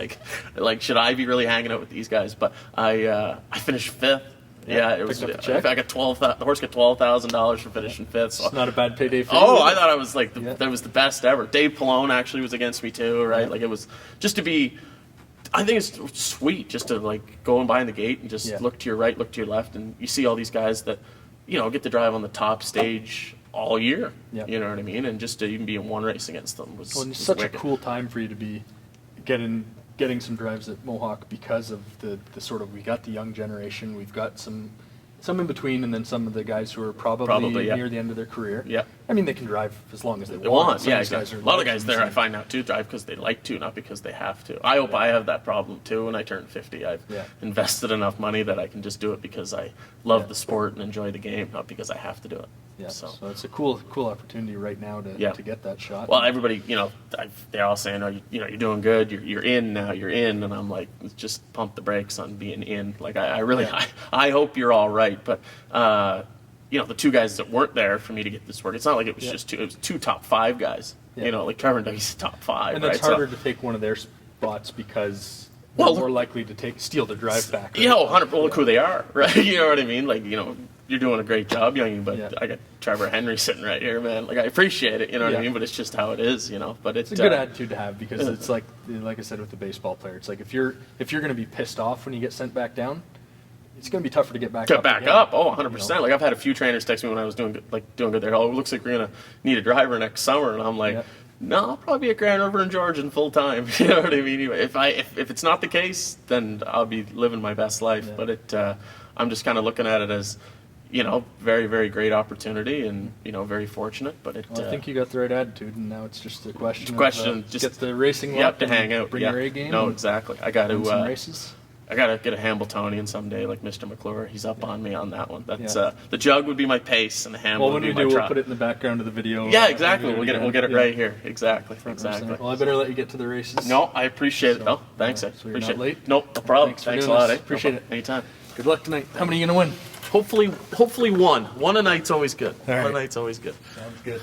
should I be really hanging out with these guys? But I finished 5th. Yeah, it was. I got the horse got $12,000 for finishing 5th. So. It's not a bad payday for you. Oh, I thought I was that was the best ever. Dave Pallone actually was against me too, right? It was just to be. I think it's sweet just to go and behind the gate and just look to your right, look to your left, and you see all these guys that get to drive on the top stage all year. You know what I mean? And just to even be in one race against them was. Well, it's such a cool time for you to be getting some drives at Mohawk because of the sort of, we got the young generation, we've got some some in between, and then some of the guys who are probably yeah. near the end of their career. Yeah. I mean, they can drive as long as they They want. want, Some yeah, of these guys exactly. are A lot of guys legends there I and- find now too drive because they like to, not because they have to. I hope I have that problem too when I turn 50. I've Yeah. invested enough money that I can just do it because I love Yeah. the sport and enjoy the game, not because I have to do it. Yeah, So. so it's a cool opportunity right now to Yeah. get that shot. Well, everybody, they're all saying, "Oh, you're doing good. You're in now. You're in." And I'm like, just pump the brakes on being in. Like, I really, Yeah. I hope you're all right. But the two guys that weren't there for me to get this work, it's not like it was Yeah. just two. It was two top 5 guys. Yeah. Like Trevor Dougie's top 5. and right? it's harder to take one of their spots because Well, they're more likely to steal the drive back. Right? Yeah, 100. Well, look who they are, right? You know what I mean? Like, you're doing a great job, Youngie, but Yeah. I got Trevor Henry sitting right here, man. Like, I appreciate it, you know what Yeah. I mean? But it's just how it is, But It's a good attitude to have because it's like I said with the baseball player, it's like if you're going to be pissed off when you get sent back down, it's going to be tougher to get back Get up. back again. up. Oh, 100%. Like, I've had a few trainers text me when I was doing good there. Oh, it looks like we're going to need a driver next summer. And I'm like, Yeah. no, I'll probably be at Grand River and Georgian full time. You know what I mean? If it's not the case, then I'll be living my best life. Yeah. But I'm just kind of looking at it as, very, very great opportunity and, very fortunate. But Well, I think you got the right attitude, and now it's just a question. question, of, just get the racing. you have luck to and hang out. Bring yeah. your A game. No, and exactly. I got win some to. races. I gotta get a Hambletonian someday, like Mr. McClure. He's up on me on that one. That's Yeah. The jug would be my pace, and the Hamble Well, would when be we my do, trot. we'll put it in the background of the video. Yeah, exactly. We'll again. get it Yeah. right here. Exactly. Front and Exactly. center. Well, I better let you get to the races. No, I appreciate it. So, though. Thanks. so I you're appreciate not late? it. Nope, no problem. Thanks for Thanks a doing lot. this. Eh? Appreciate No it. problem. Anytime. Good luck tonight. How many are you going to win? Hopefully one. One a night's always good. All right. One a night's always good. Sounds good.